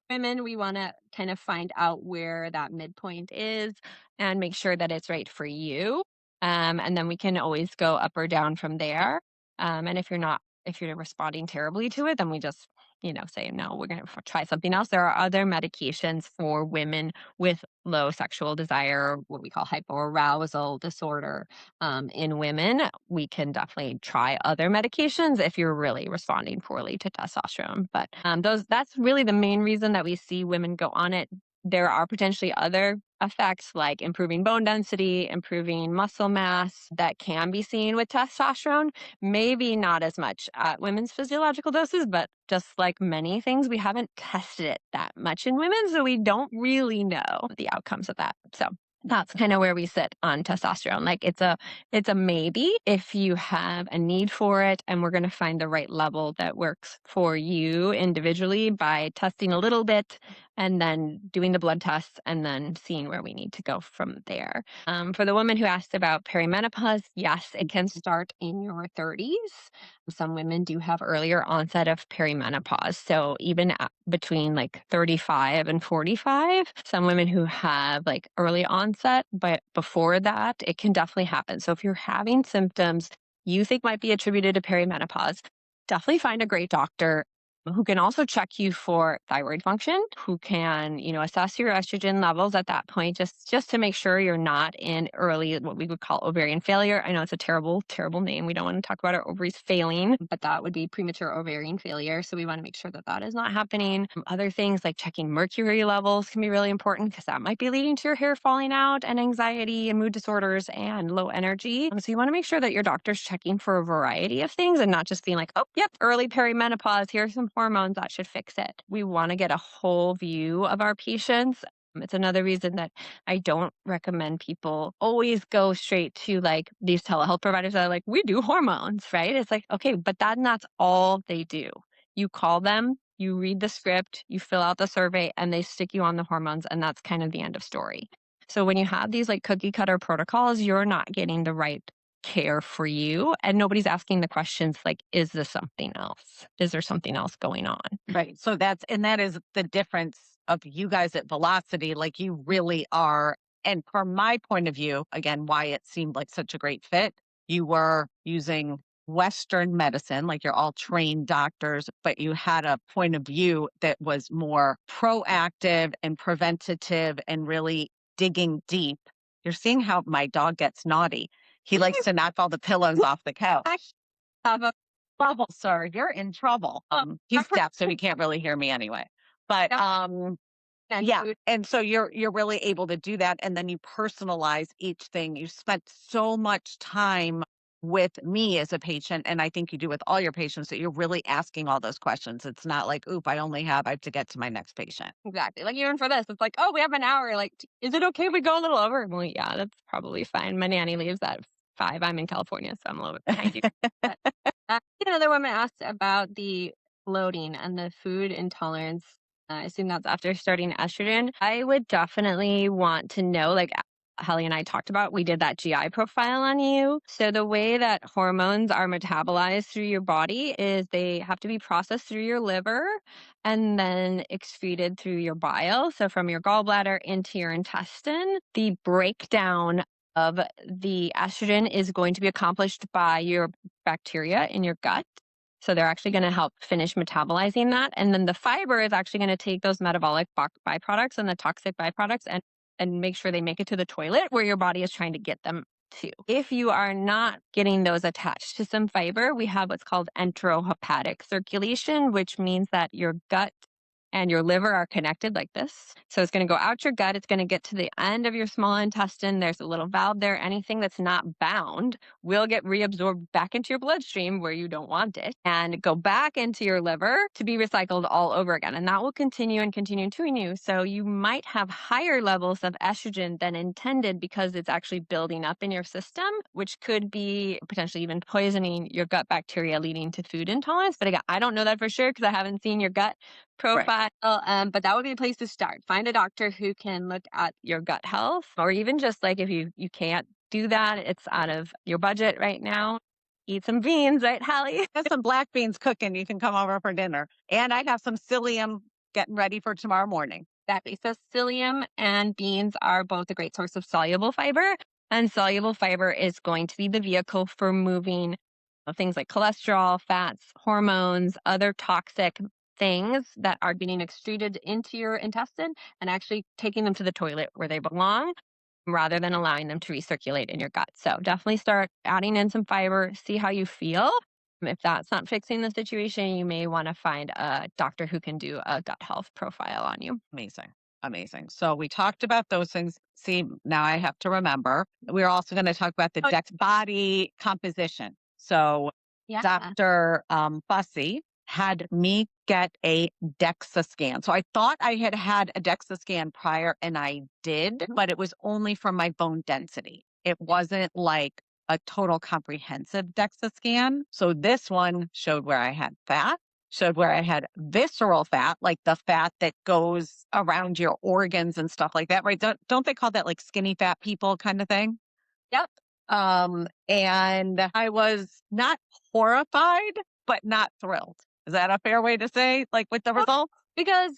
women, we want to kind of find out where that midpoint is and make sure that it's right for you. And then we can always go up or down from there. And if you're responding terribly to it, then we just say, no, we're going to try something else. There are other medications for women with low sexual desire, what we call hypoarousal disorder in women. We can definitely try other medications if you're really responding poorly to testosterone. But that's really the main reason that we see women go on it. There are potentially other effects like improving bone density, improving muscle mass that can be seen with testosterone. Maybe not as much at women's physiological doses, but just like many things, we haven't tested it that much in women, so we don't really know the outcomes of that. So that's kind of where we sit on testosterone. Like it's a maybe if you have a need for it, and we're going to find the right level that works for you individually by testing a little bit and then doing the blood tests and then seeing where we need to go from there. For the woman who asked about perimenopause, yes, it can start in your 30s. Some women do have earlier onset of perimenopause. So even between like 35 and 45, some women who have like early onset, but before that, it can definitely happen. So if you're having symptoms you think might be attributed to perimenopause, definitely find a great doctor who can also check you for thyroid function, who can, assess your estrogen levels at that point, just to make sure you're not in early, what we would call ovarian failure. I know it's a terrible, terrible name. We don't want to talk about our ovaries failing, but that would be premature ovarian failure. So we want to make sure that that is not happening. Other things like checking mercury levels can be really important because that might be leading to your hair falling out and anxiety and mood disorders and low energy. So you want to make sure that your doctor's checking for a variety of things and not just being like, oh, yep, early perimenopause, here's some hormones that should fix it. We want to get a whole view of our patients. It's another reason that I don't recommend people always go straight to like these telehealth providers that are like, we do hormones, right? It's like, okay, but that's all they do. You call them, you read the script, you fill out the survey, and they stick you on the hormones, and that's kind of the end of story. So when you have these like cookie cutter protocols, you're not getting the right care for you, and nobody's asking the questions like, is this something else? Is there something else going on? Right. So that is the difference of you guys at Velocity. Like you really are. And from my point of view, again, why it seemed like such a great fit, you were using Western medicine, like you're all trained doctors, but you had a point of view that was more proactive and preventative and really digging deep. You're seeing how my dog gets naughty. He likes to knock all the pillows off the couch. I have a bubble, sir. You're in trouble. He's deaf, so he can't really hear me anyway. But yeah. And so you're really able to do that. And then you personalize each thing. You spent so much time with me as a patient, and I think you do with all your patients, that you're really asking all those questions. It's not like, oop, I have to get to my next patient. Exactly. Like even for this, it's like, oh, we have an hour. Like, is it okay if we go a little over? Well, yeah, that's probably fine. My nanny leaves at 5. I'm in California, so I'm a little bit behind you. But, another woman asked about the bloating and the food intolerance. I assume that's after starting estrogen. I would definitely want to know, like Hallie and I talked about, we did that GI profile on you. So the way that hormones are metabolized through your body is they have to be processed through your liver and then excreted through your bile. So from your gallbladder into your intestine. The breakdown of the estrogen is going to be accomplished by your bacteria in your gut. So they're actually going to help finish metabolizing that. And then the fiber is actually going to take those metabolic byproducts and the toxic byproducts and make sure they make it to the toilet where your body is trying to get them to. If you are not getting those attached to some fiber, we have what's called enterohepatic circulation, which means that your gut and your liver are connected like this. So it's going to go out your gut. It's going to get to the end of your small intestine. There's a little valve there. Anything that's not bound will get reabsorbed back into your bloodstream where you don't want it and go back into your liver to be recycled all over again. And that will continue and continue to you. So you might have higher levels of estrogen than intended because it's actually building up in your system, which could be potentially even poisoning your gut bacteria, leading to food intolerance. But again, I don't know that for sure because I haven't seen your gut profile. Right. But that would be a place to start. Find a doctor who can look at your gut health, or even just like if you can't do that, it's out of your budget right now. Eat some beans, right, Hallie? There's some black beans cooking. You can come over for dinner. And I have some psyllium getting ready for tomorrow morning. Exactly. So psyllium and beans are both a great source of soluble fiber. And soluble fiber is going to be the vehicle for moving things like cholesterol, fats, hormones, other toxic things that are getting excreted into your intestine and actually taking them to the toilet where they belong rather than allowing them to recirculate in your gut. So definitely start adding in some fiber, see how you feel. If that's not fixing the situation, you may want to find a doctor who can do a gut health profile on you. Amazing. Amazing. So we talked about those things. See, now I have to remember. We're also going to talk about the Oh, body composition. So yeah. Dr. Busse had me get a DEXA scan. So I thought I had had a DEXA scan prior, and I did, but it was only for my bone density. It wasn't like a total comprehensive DEXA scan. So this one showed where I had fat, showed where I had visceral fat, like the fat that goes around your organs and stuff like that, right? Don't they call that like skinny fat people kind of thing? Yep. And I was not horrified, but not thrilled. Is that a fair way to say, like, with the result? Because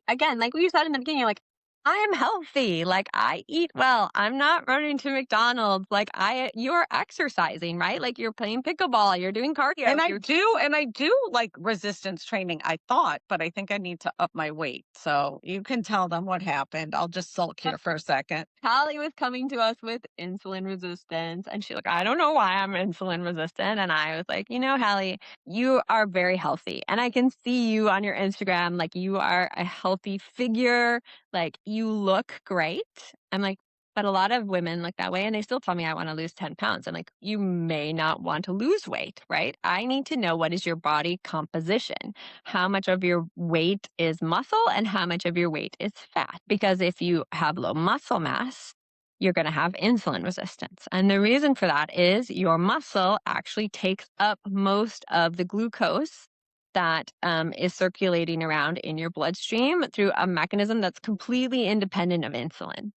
again, like you said in the beginning, you're like, I am healthy. Like I eat well. I'm not running to McDonald's. Like you're exercising, right? Like you're playing pickleball. You're doing cardio. And I do like resistance training, I thought, but I think I need to up my weight. So you can tell them what happened. I'll just sulk here for a second. Hallie was coming to us with insulin resistance, and she's like, I don't know why I'm insulin resistant. And I was like, Hallie, you are very healthy. And I can see you on your Instagram. Like you are a healthy figure. Like you look great. I'm like, but a lot of women look that way and they still tell me I want to lose 10 pounds. I'm like, you may not want to lose weight, right? I need to know what is your body composition. How much of your weight is muscle and how much of your weight is fat? Because if you have low muscle mass, you're going to have insulin resistance. And the reason for that is your muscle actually takes up most of the glucose that is circulating around in your bloodstream through a mechanism that's completely independent of insulin.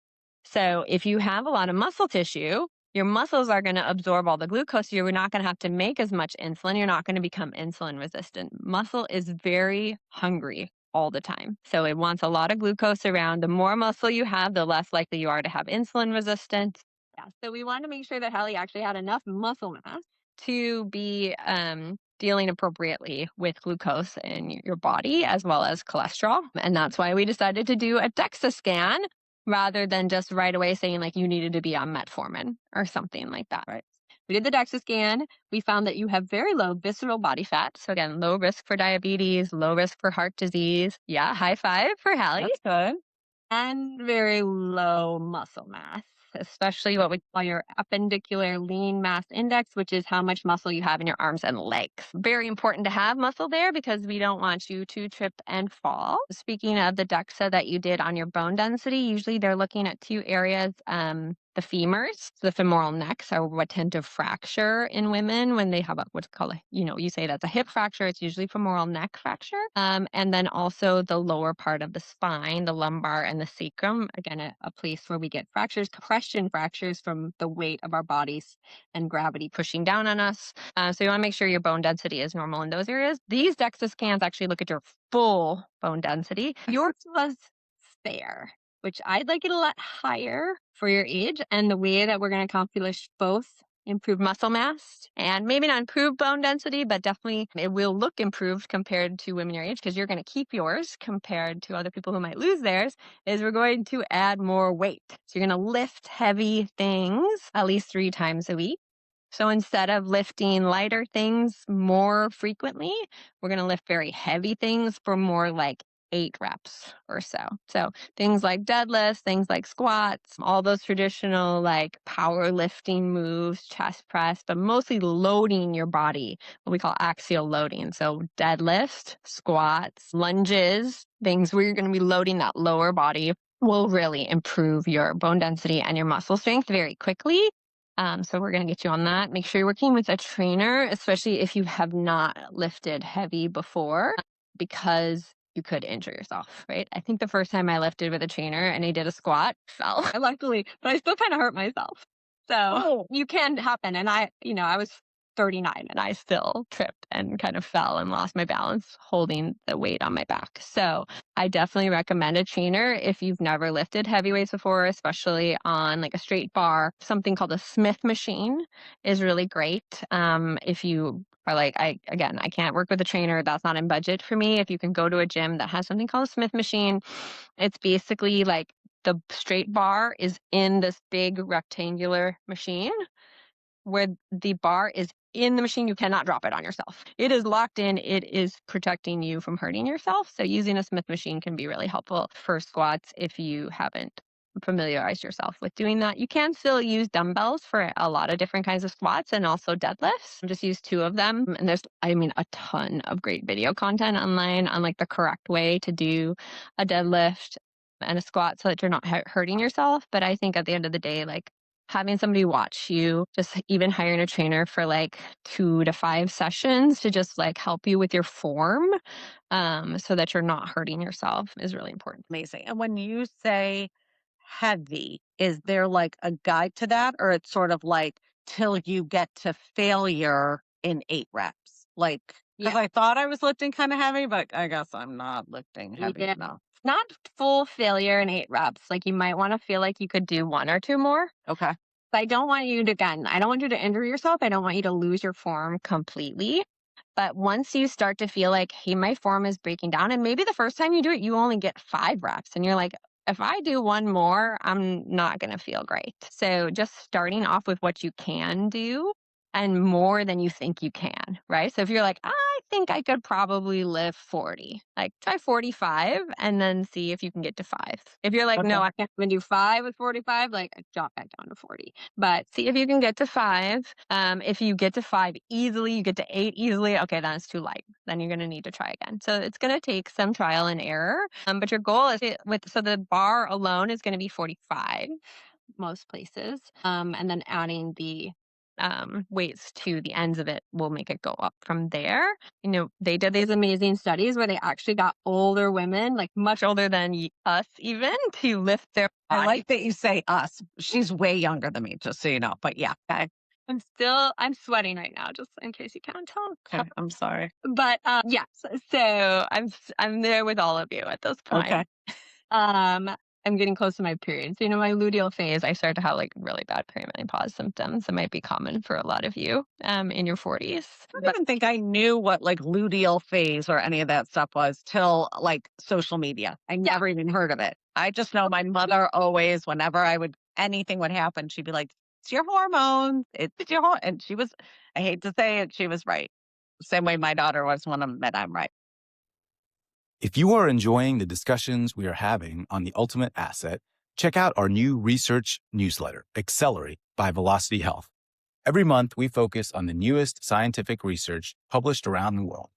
So if you have a lot of muscle tissue, your muscles are going to absorb all the glucose. You're not going to have to make as much insulin. You're not going to become insulin resistant. Muscle is very hungry all the time. So it wants a lot of glucose around. The more muscle you have, the less likely you are to have insulin resistance. Yeah. So we wanted to make sure that Hallie actually had enough muscle mass to be dealing appropriately with glucose in your body as well as cholesterol. And that's why we decided to do a DEXA scan rather than just right away saying like you needed to be on metformin or something like that. Right. We did the DEXA scan. We found that you have very low visceral body fat. So again, low risk for diabetes, low risk for heart disease. Yeah, high five for Hallie. That's good. And very low muscle mass, especially what we call your appendicular lean mass index, which is how much muscle you have in your arms and legs. Very important to have muscle there because we don't want you to trip and fall. Speaking of the DEXA that you did on your bone density, usually they're looking at two areas. The femurs, the femoral necks are what tend to fracture in women when they have what's called you say that's a hip fracture. It's usually femoral neck fracture. And then also the lower part of the spine, the lumbar and the sacrum, again, a place where we get fractures, compression fractures from the weight of our bodies and gravity pushing down on us. So you want to make sure your bone density is normal in those areas. These DEXA scans actually look at your full bone density. Yours was fair, which I'd like it a lot higher for your age. And the way that we're going to accomplish both improved muscle mass and maybe not improved bone density, but definitely it will look improved compared to women your age because you're going to keep yours compared to other people who might lose theirs, is we're going to add more weight. So you're going to lift heavy things at least 3 times a week. So instead of lifting lighter things more frequently, we're going to lift very heavy things for more like 8 reps or so. So things like deadlifts, things like squats, all those traditional like powerlifting moves, chest press, but mostly loading your body, what we call axial loading. So deadlifts, squats, lunges, things where you're going to be loading that lower body will really improve your bone density and your muscle strength very quickly. So we're going to get you on that. Make sure you're working with a trainer, especially if you have not lifted heavy before, because you could injure yourself, right? I think the first time I lifted with a trainer and I did a squat, fell. Luckily, but I still kind of hurt myself. So you can happen. And I was 39 and I still tripped and kind of fell and lost my balance holding the weight on my back. So I definitely recommend a trainer if you've never lifted heavy weights before, especially on like a straight bar. Something called a Smith machine is really great. If you Or like, I can't work with a trainer. That's not in budget for me. If you can go to a gym that has something called a Smith machine, it's basically like the straight bar is in this big rectangular machine where the bar is in the machine. You cannot drop it on yourself. It is locked in. It is protecting you from hurting yourself. So using a Smith machine can be really helpful for squats if you haven't familiarized yourself with doing that. You can still use dumbbells for a lot of different kinds of squats and also deadlifts. Just use 2 of them. And there's, a ton of great video content online on like the correct way to do a deadlift and a squat so that you're not hurting yourself. But I think at the end of the day, like, having somebody watch you, just even hiring a trainer for like 2 to 5 sessions to just like help you with your form, so that you're not hurting yourself is really important. Amazing. And when you say heavy, is there like a guide to that? Or it's sort of like till you get to failure in 8 reps? Like, because Yeah. I thought I was lifting kind of heavy, but I guess I'm not lifting heavy Yeah. enough. Not full failure in 8 reps. Like you might want to feel like you could do 1 or 2 more. Okay. But I don't want you to, again, I don't want you to injure yourself. I don't want you to lose your form completely. But once you start to feel like, hey, my form is breaking down, and maybe the first time you do it, you only get 5 reps, and you're like, if I do 1 more, I'm not going to feel great. So just starting off with what you can do and more than you think you can, right? So if you're like, I think I could probably lift 40, like try 45 and then see if you can get to 5. If you're like, Okay. no, I can't even do 5 with 45, like drop back down to 40. But see if you can get to 5. If you get to 5 easily, you get to 8 easily, okay, then it's too light. Then you're going to need to try again. So it's going to take some trial and error. But your goal is so the bar alone is going to be 45 most places. And then adding the weights to the ends of it will make it go up from there. They did these amazing studies where they actually got older women, like much older than us even, to lift their body. I like that you say us. She's way younger than me, just so you know. But yeah. Okay. I'm sweating right now, just in case you can't tell. Okay. I'm sorry. But yes, so I'm there with all of you at this point. Okay. I'm getting close to my period. So, my luteal phase, I start to have like really bad perimenopause symptoms. That might be common for a lot of you in your 40s. I don't even think I knew what like luteal phase or any of that stuff was till like social media. I never even heard of it. I just know my mother always, whenever anything would happen, she'd be like, it's your hormones. It's your hormone. And I hate to say it, she was right. Same way my daughter was when I'm right. If you are enjoying the discussions we are having on the ultimate asset, check out our new research newsletter, Accelerate by Velocity Health. Every month, we focus on the newest scientific research published around the world.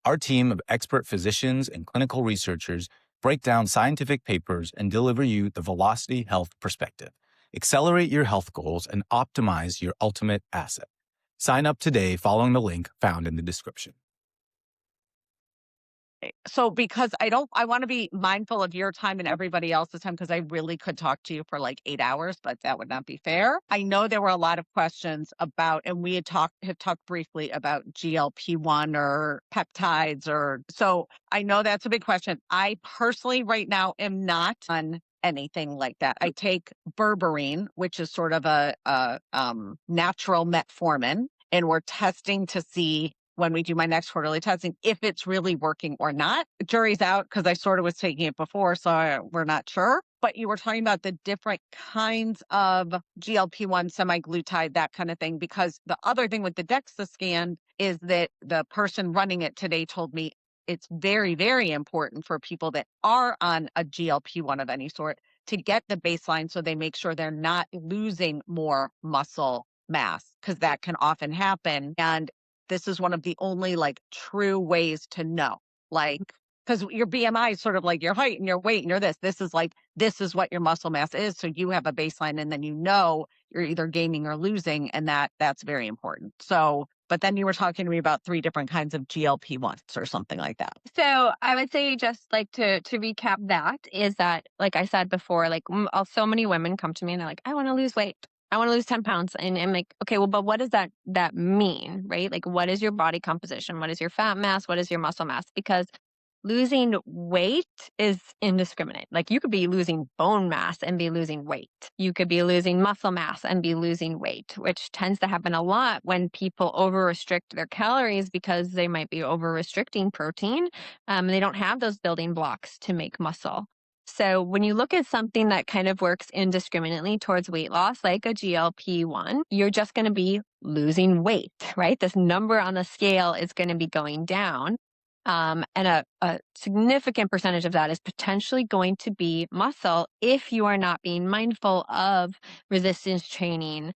Our team of expert physicians and clinical researchers break down scientific papers and deliver you the Velocity Health perspective. Accelerate your health goals and optimize your ultimate asset. Sign up today following the link found in the description. So because I want to be mindful of your time and everybody else's time, because I really could talk to you for like 8 hours, but that would not be fair. I know there were a lot of questions about, and we had talked briefly about GLP-1 or peptides, so I know that's a big question. I personally right now am not on anything like that. I take berberine, which is sort of a natural metformin, and we're testing to see when we do my next quarterly testing, if it's really working or not. Jury's out because I sort of was taking it before, so we're not sure. But you were talking about the different kinds of GLP-1, semaglutide, that kind of thing, because the other thing with the DEXA scan is that the person running it today told me it's very, very important for people that are on a GLP-1 of any sort to get the baseline so they make sure they're not losing more muscle mass, because that can often happen. And this is one of the only like true ways to know, like, because your BMI is sort of like your height and your weight and your this is this is what your muscle mass is. So you have a baseline and then you're either gaining or losing, and that's very important. So, but then you were talking to me about 3 different kinds of GLP-1s or something like that. So I would say, just like to recap, that is that, like I said before, like so many women come to me and they're like, I want to lose weight. I want to lose 10 pounds. And I'm like, okay, well, but what does that mean, right? Like, what is your body composition? What is your fat mass? What is your muscle mass? Because losing weight is indiscriminate. Like you could be losing bone mass and be losing weight. You could be losing muscle mass and be losing weight, which tends to happen a lot when people over restrict their calories because they might be over restricting protein. They don't have those building blocks to make muscle. So when you look at something that kind of works indiscriminately towards weight loss, like a GLP-1, you're just going to be losing weight, right? This number on the scale is going to be going down. And a significant percentage of that is potentially going to be muscle if you are not being mindful of resistance training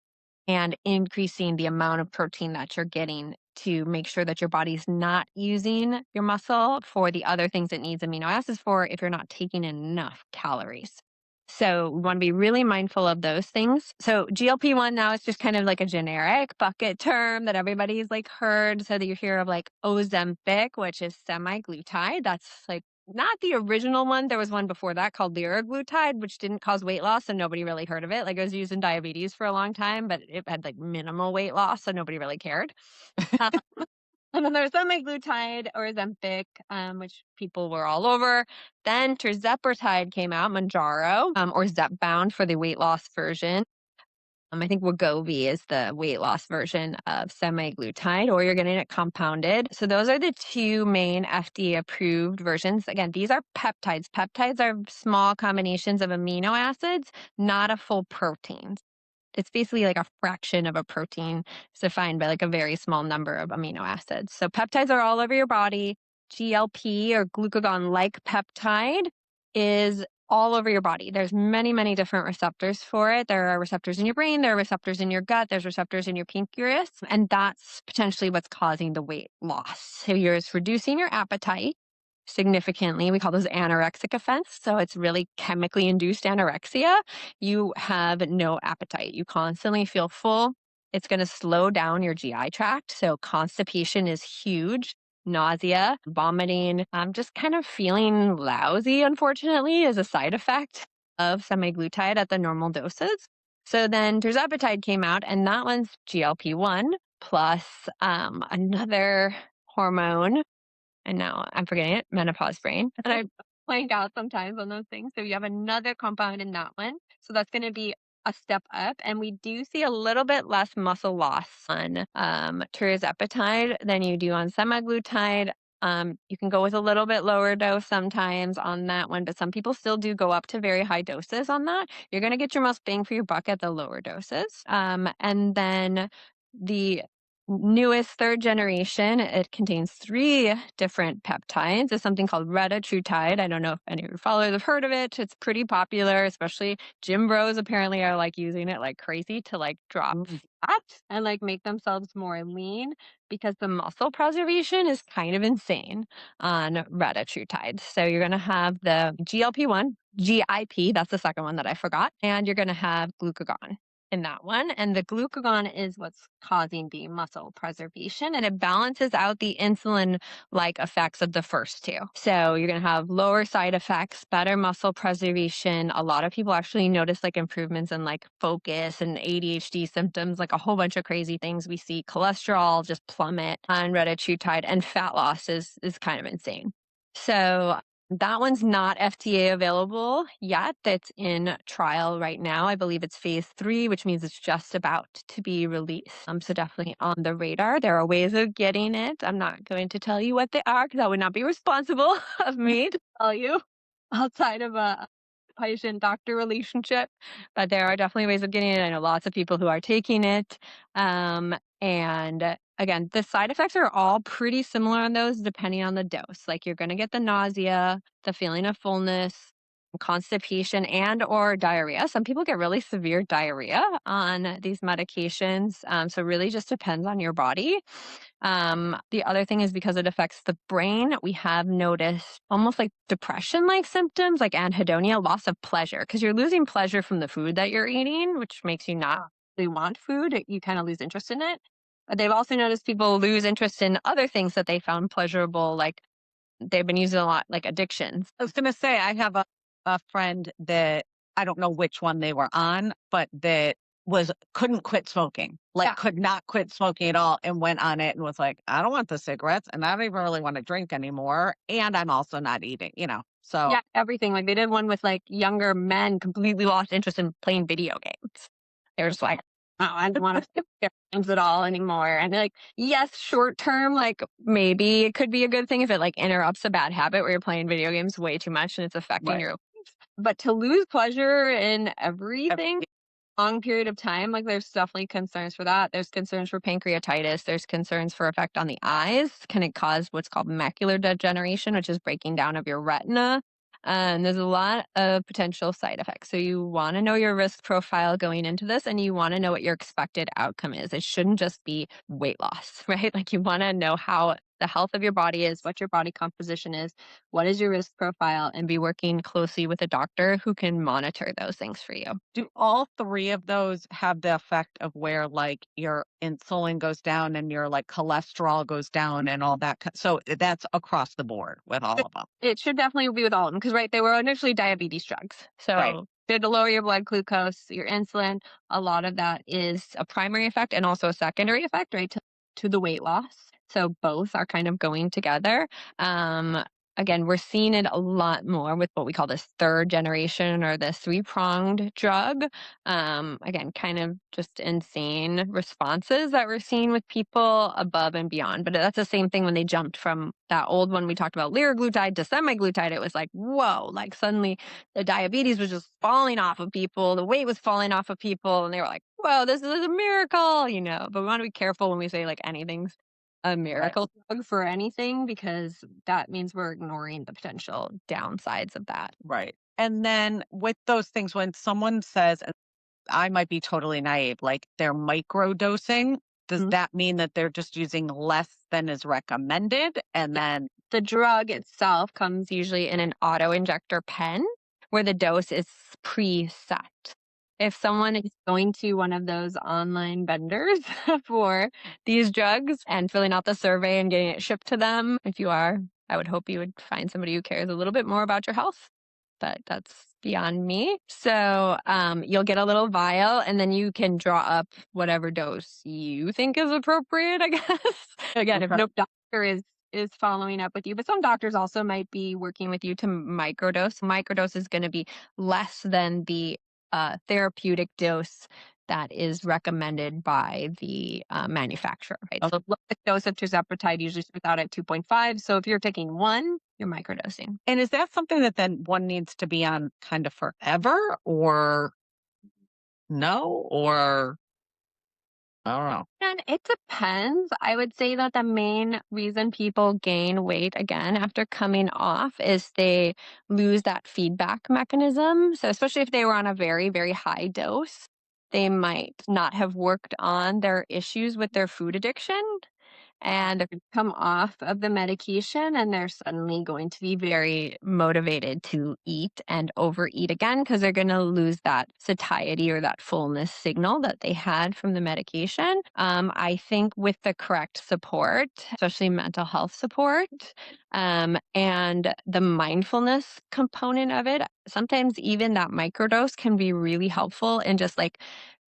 and increasing the amount of protein that you're getting to make sure that your body's not using your muscle for the other things it needs amino acids for if you're not taking enough calories. So we want to be really mindful of those things. So GLP-1 now is just kind of like a generic bucket term that everybody's like heard. So that you hear of like Ozempic, which is semaglutide. That's like not the original one. There was one before that called liraglutide, which didn't cause weight loss, so nobody really heard of it. Like it was used in diabetes for a long time, but it had like minimal weight loss, so nobody really cared. And then there's semaglutide or Ozempic, which people were all over. Then tirzepatide came out, Mounjaro, or Zepbound for the weight loss version. I think Wegovy is the weight loss version of semaglutide, or you're getting it compounded. So those are the two main FDA-approved versions. Again, these are peptides. Peptides are small combinations of amino acids, not a full protein. It's basically like a fraction of a protein. It's defined by like a very small number of amino acids. So peptides are all over your body. GLP or glucagon-like peptide is all over your body. There's many, many different receptors for it. There are receptors in your brain, there are receptors in your gut, there's receptors in your pancreas, and that's potentially what's causing the weight loss. So you're reducing your appetite significantly. We call those anorexic events. So it's really chemically induced anorexia. You have no appetite. You constantly feel full. It's going to slow down your GI tract. So constipation is huge. Nausea, vomiting, just kind of feeling lousy, unfortunately, is a side effect of semaglutide at the normal doses. So then tirzepatide came out, and that one's GLP-1 plus another hormone, and now I'm forgetting it, menopause brain. And I blank out sometimes on those things. So you have another compound in that one. So that's going to be a step up. And we do see a little bit less muscle loss on tirzepatide than you do on semaglutide. You can go with a little bit lower dose sometimes on that one, but some people still do go up to very high doses on that. You're going to get your most bang for your buck at the lower doses. And then the newest third generation, it contains 3 different peptides. It's something called retatrutide. I don't know if any of your followers have heard of it. It's pretty popular, especially gym bros apparently are like using it like crazy to like drop fat and like make themselves more lean because the muscle preservation is kind of insane on retatrutide. So you're going to have the GLP-1, GIP, that's the second one that I forgot, and you're going to have glucagon in that one. And the glucagon is what's causing the muscle preservation, and it balances out the insulin-like effects of the first 2. So you're going to have lower side effects, better muscle preservation. A lot of people actually notice like improvements in like focus and ADHD symptoms, like a whole bunch of crazy things. We see cholesterol just plummet on retatrutide, and fat loss is kind of insane. So that one's not FDA available yet. That's in trial right now. I believe it's phase 3, which means it's just about to be released. So definitely on the radar. There are ways of getting it. I'm not going to tell you what they are because that would not be responsible of me to tell you outside of a patient-doctor relationship. But there are definitely ways of getting it. I know lots of people who are taking it. And again, the side effects are all pretty similar on those depending on the dose. Like you're going to get the nausea, the feeling of fullness, constipation, and or diarrhea. Some people get really severe diarrhea on these medications. So it really just depends on your body. The other thing is because it affects the brain, we have noticed almost like depression-like symptoms, like anhedonia, loss of pleasure, because you're losing pleasure from the food that you're eating, which makes you not really want food. You kind of lose interest in it. But they've also noticed people lose interest in other things that they found pleasurable, like they've been using a lot, like addictions. I was going to say, I have a friend that I don't know which one they were on, but that couldn't quit smoking, like Yeah. could not quit smoking at all, and went on it and was like, I don't want the cigarettes and I don't even really want to drink anymore. And I'm also not eating, So Yeah, everything. Like, they did one with, like, younger men completely lost interest in playing video games. They were just like, "Oh, I don't wanna play video games at all anymore." And, like, yes, short term, like, maybe it could be a good thing if it, like, interrupts a bad habit where you're playing video games way too much and it's affecting right. your life. But to lose pleasure in Ev- everything long period of time, like, there's definitely concerns for that. There's concerns for pancreatitis. There's concerns for effect on the eyes. Can it cause what's called macular degeneration, which is breaking down of your retina? And there's a lot of potential side effects. So you want to know your risk profile going into this, and you want to know what your expected outcome is. It shouldn't just be weight loss, right? Like, you want to know how the health of your body is, what your body composition is, what is your risk profile, and be working closely with a doctor who can monitor those things for you. Do all three of those have the effect of where like your insulin goes down and your like cholesterol goes down and all that? So that's across the board with all of them. It should definitely be with all of them because, right, they were initially diabetes drugs. Right. So they're to lower your blood glucose, your insulin. A lot of that is a primary effect and also a secondary effect, right, to the weight loss. So both are kind of going together. Um, Again, we're seeing it a lot more with what we call this third generation or the three-pronged drug. Again, kind of just insane responses that we're seeing with people above and beyond. But that's the same thing when they jumped from that old one we talked about, liraglutide, to semaglutide. It was like, whoa, like suddenly the diabetes was just falling off of people, the weight was falling off of people, and they were like, whoa, this is a miracle. But we want to be careful when we say like anything's a Right. miracle drug for anything, because that means we're ignoring the potential downsides of that. Right. And then with those things, when someone says, and I might be totally naive, like they're micro dosing, does Mhm. that mean that they're just using less than is recommended? And then, The drug itself comes usually in an auto injector pen where the dose is preset. If someone is going to one of those online vendors for these drugs and filling out the survey and getting it shipped to them, if you are, I would hope you would find somebody who cares a little bit more about your health. But that's beyond me. So you'll get a little vial, and then you can draw up whatever dose you think is appropriate, I guess. Again, if okay. no doctor is following up with you, but some doctors also might be working with you to microdose. Microdose is going to be less than the therapeutic dose that is recommended by the manufacturer, right? Okay. So the dose of tirzepatide usually starts out at 2.5. So if you're taking one, you're microdosing. And is that something that then one needs to be on kind of forever or no? Or I don't know. And it depends. I would say that the main reason people gain weight again after coming off is they lose that feedback mechanism. So, especially if they were on a very, very high dose, they might not have worked on their issues with their food addiction, and they're going to come off of the medication and they're suddenly going to be very motivated to eat and overeat again because they're going to lose that satiety or that fullness signal that they had from the medication. I think with the correct support, especially mental health support, and the mindfulness component of it, sometimes even that microdose can be really helpful in just like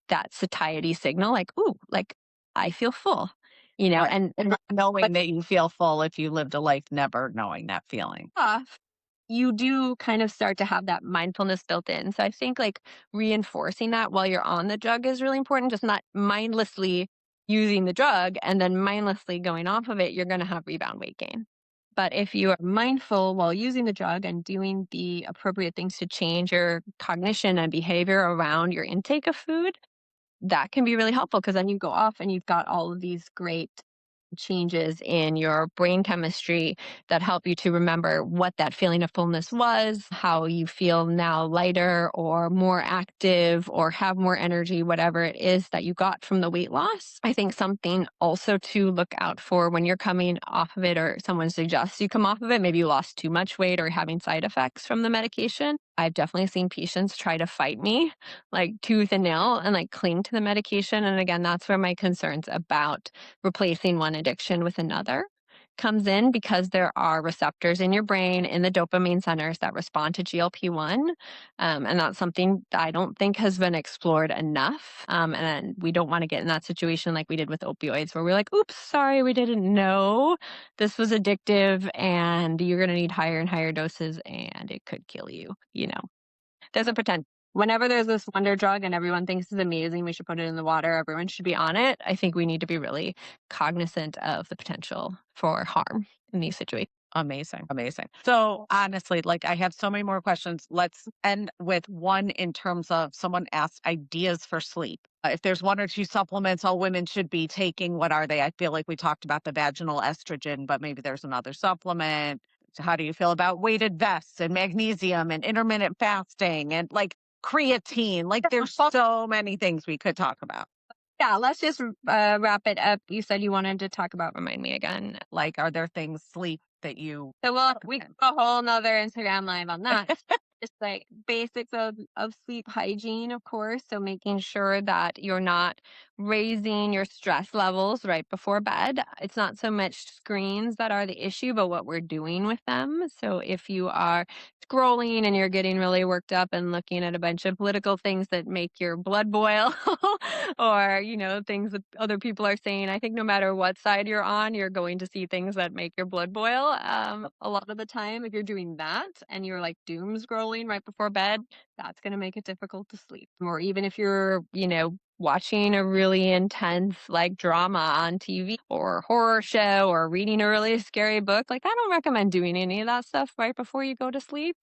that satiety signal, like, ooh, like I feel full, Right. and Not knowing but that you feel full if you lived a life never knowing that feeling. off, you do kind of start to have that mindfulness built in. So I think like reinforcing that while you're on the drug is really important, just not mindlessly using the drug and then mindlessly going off of it, you're going to have rebound weight gain. But if you are mindful while using the drug and doing the appropriate things to change your cognition and behavior around your intake of food, that can be really helpful because then you go off and you've got all of these great changes in your brain chemistry that help you to remember what that feeling of fullness was, how you feel now lighter or more active or have more energy, whatever it is that you got from the weight loss. I think something also to look out for when you're coming off of it or someone suggests you come off of it, maybe you lost too much weight or having side effects from the medication. I've definitely seen patients try to fight me like tooth and nail and like cling to the medication. And again, that's where my concerns about replacing one addiction with another comes in because there are receptors in your brain in the dopamine centers that respond to GLP-1. And that's something that I don't think has been explored enough. And we don't want to get in that situation like we did with opioids where we're like, oops, sorry, we didn't know this was addictive and you're going to need higher and higher doses and it could kill you. There's a potential. Whenever there's this wonder drug and everyone thinks it's amazing, we should put it in the water, everyone should be on it. I think we need to be really cognizant of the potential for harm in these situations. Amazing. Amazing. So honestly, like I have so many more questions. Let's end with one in terms of someone asked ideas for sleep. If there's one or two supplements all women should be taking, what are they? I feel like we talked about the vaginal estrogen, but maybe there's another supplement. So how do you feel about weighted vests and magnesium and intermittent fasting and like creatine? Like there's so many things we could talk about. Yeah, let's just wrap it up. You said you wanted to talk about, remind me again. Like, are there things sleep that you? So we could do a whole nother Instagram live on that. Just like basics of sleep hygiene, of course. So making sure that you're not raising your stress levels right before bed. It's not so much screens that are the issue, but what we're doing with them. So if you are scrolling and you're getting really worked up and looking at a bunch of political things that make your blood boil or, things that other people are saying, I think no matter what side you're on, you're going to see things that make your blood boil. A lot of the time, if you're doing that and you're like doom scrolling right before bed, that's going to make it difficult to sleep. Or even if you're, watching a really intense like drama on TV or horror show or reading a really scary book, like I don't recommend doing any of that stuff right before you go to sleep.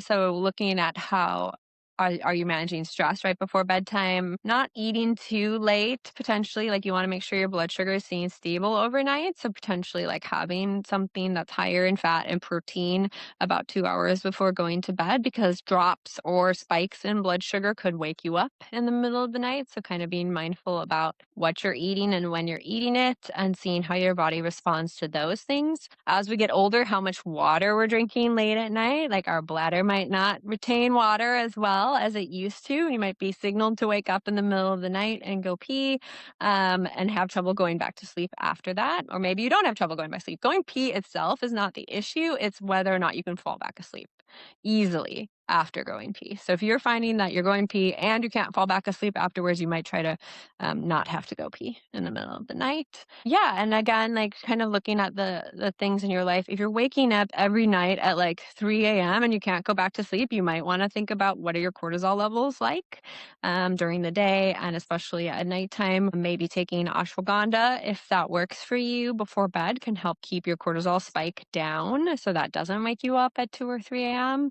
So looking at how are you managing stress right before bedtime? Not eating too late, potentially. Like you want to make sure your blood sugar is staying stable overnight. So potentially like having something that's higher in fat and protein about 2 hours before going to bed, because drops or spikes in blood sugar could wake you up in the middle of the night. So kind of being mindful about what you're eating and when you're eating it and seeing how your body responds to those things. As we get older, how much water we're drinking late at night, like our bladder might not retain water as well as it used to. You might be signaled to wake up in the middle of the night and go pee and have trouble going back to sleep after that. Or maybe you don't have trouble going back to sleep. Going pee itself is not the issue. It's whether or not you can fall back asleep easily after going pee. So if you're finding that you're going pee and you can't fall back asleep afterwards, you might try to not have to go pee in the middle of the night. Yeah. And again, like kind of looking at the things in your life. If you're waking up every night at like 3 a.m. and you can't go back to sleep, you might want to think about what are your cortisol levels like during the day and especially at nighttime. Maybe taking ashwagandha, if that works for you before bed, can help keep your cortisol spike down so that doesn't wake you up at 2 or 3 a.m.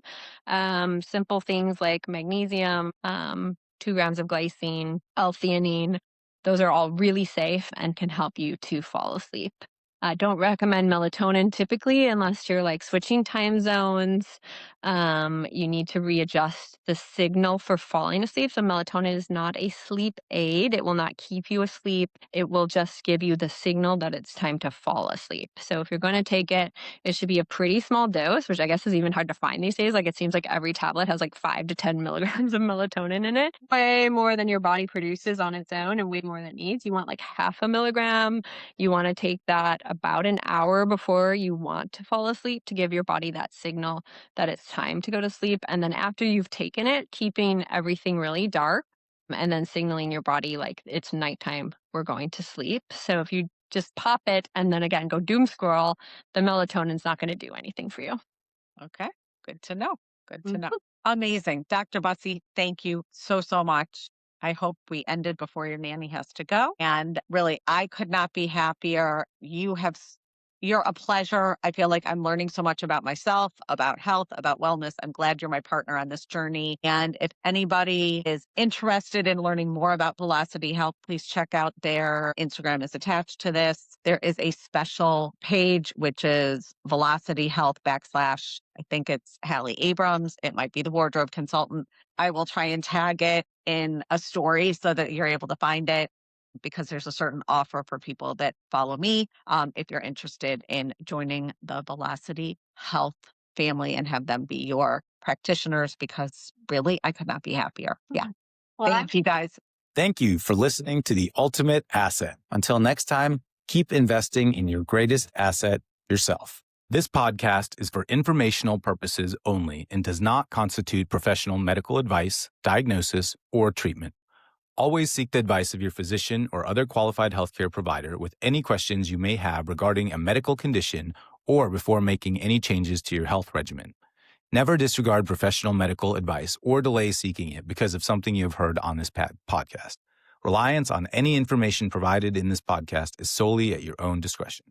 Simple things like magnesium, 2 grams of glycine, L-theanine. Those are all really safe and can help you to fall asleep. Don't recommend melatonin typically unless you're like switching time zones. You need to readjust the signal for falling asleep. So melatonin is not a sleep aid. It will not keep you asleep. It will just give you the signal that it's time to fall asleep. So if you're going to take it, it should be a pretty small dose, which I guess is even hard to find these days. Like it seems like every tablet has like 5 to 10 milligrams of melatonin in it. Way more than your body produces on its own and way more than it needs. You want like half a milligram. You want to take that about an hour before you want to fall asleep to give your body that signal that it's time to go to sleep. And then after you've taken it, keeping everything really dark and then signaling your body like it's nighttime, we're going to sleep. So if you just pop it and then again go doom scroll, the melatonin's not going to do anything for you. Okay. Good to know. Good to know. Amazing. Dr. Busse, thank you so, so much. I hope we ended before your nanny has to go. And really, I could not be happier. You're a pleasure. I feel like I'm learning so much about myself, about health, about wellness. I'm glad you're my partner on this journey. And if anybody is interested in learning more about Velocity Health, please check out their Instagram is attached to this. There is a special page, which is Velocity Health / I think it's Hallie Abrams. It might be the wardrobe consultant. I will try and tag it in a story so that you're able to find it, because there's a certain offer for people that follow me. If you're interested in joining the Velocity Health family and have them be your practitioners, because really, I could not be happier. Yeah. Well, thank you guys. Thank you for listening to The Ultimate Asset. Until next time, keep investing in your greatest asset, yourself. This podcast is for informational purposes only and does not constitute professional medical advice, diagnosis, or treatment. Always seek the advice of your physician or other qualified healthcare provider with any questions you may have regarding a medical condition or before making any changes to your health regimen. Never disregard professional medical advice or delay seeking it because of something you have heard on this podcast. Reliance on any information provided in this podcast is solely at your own discretion.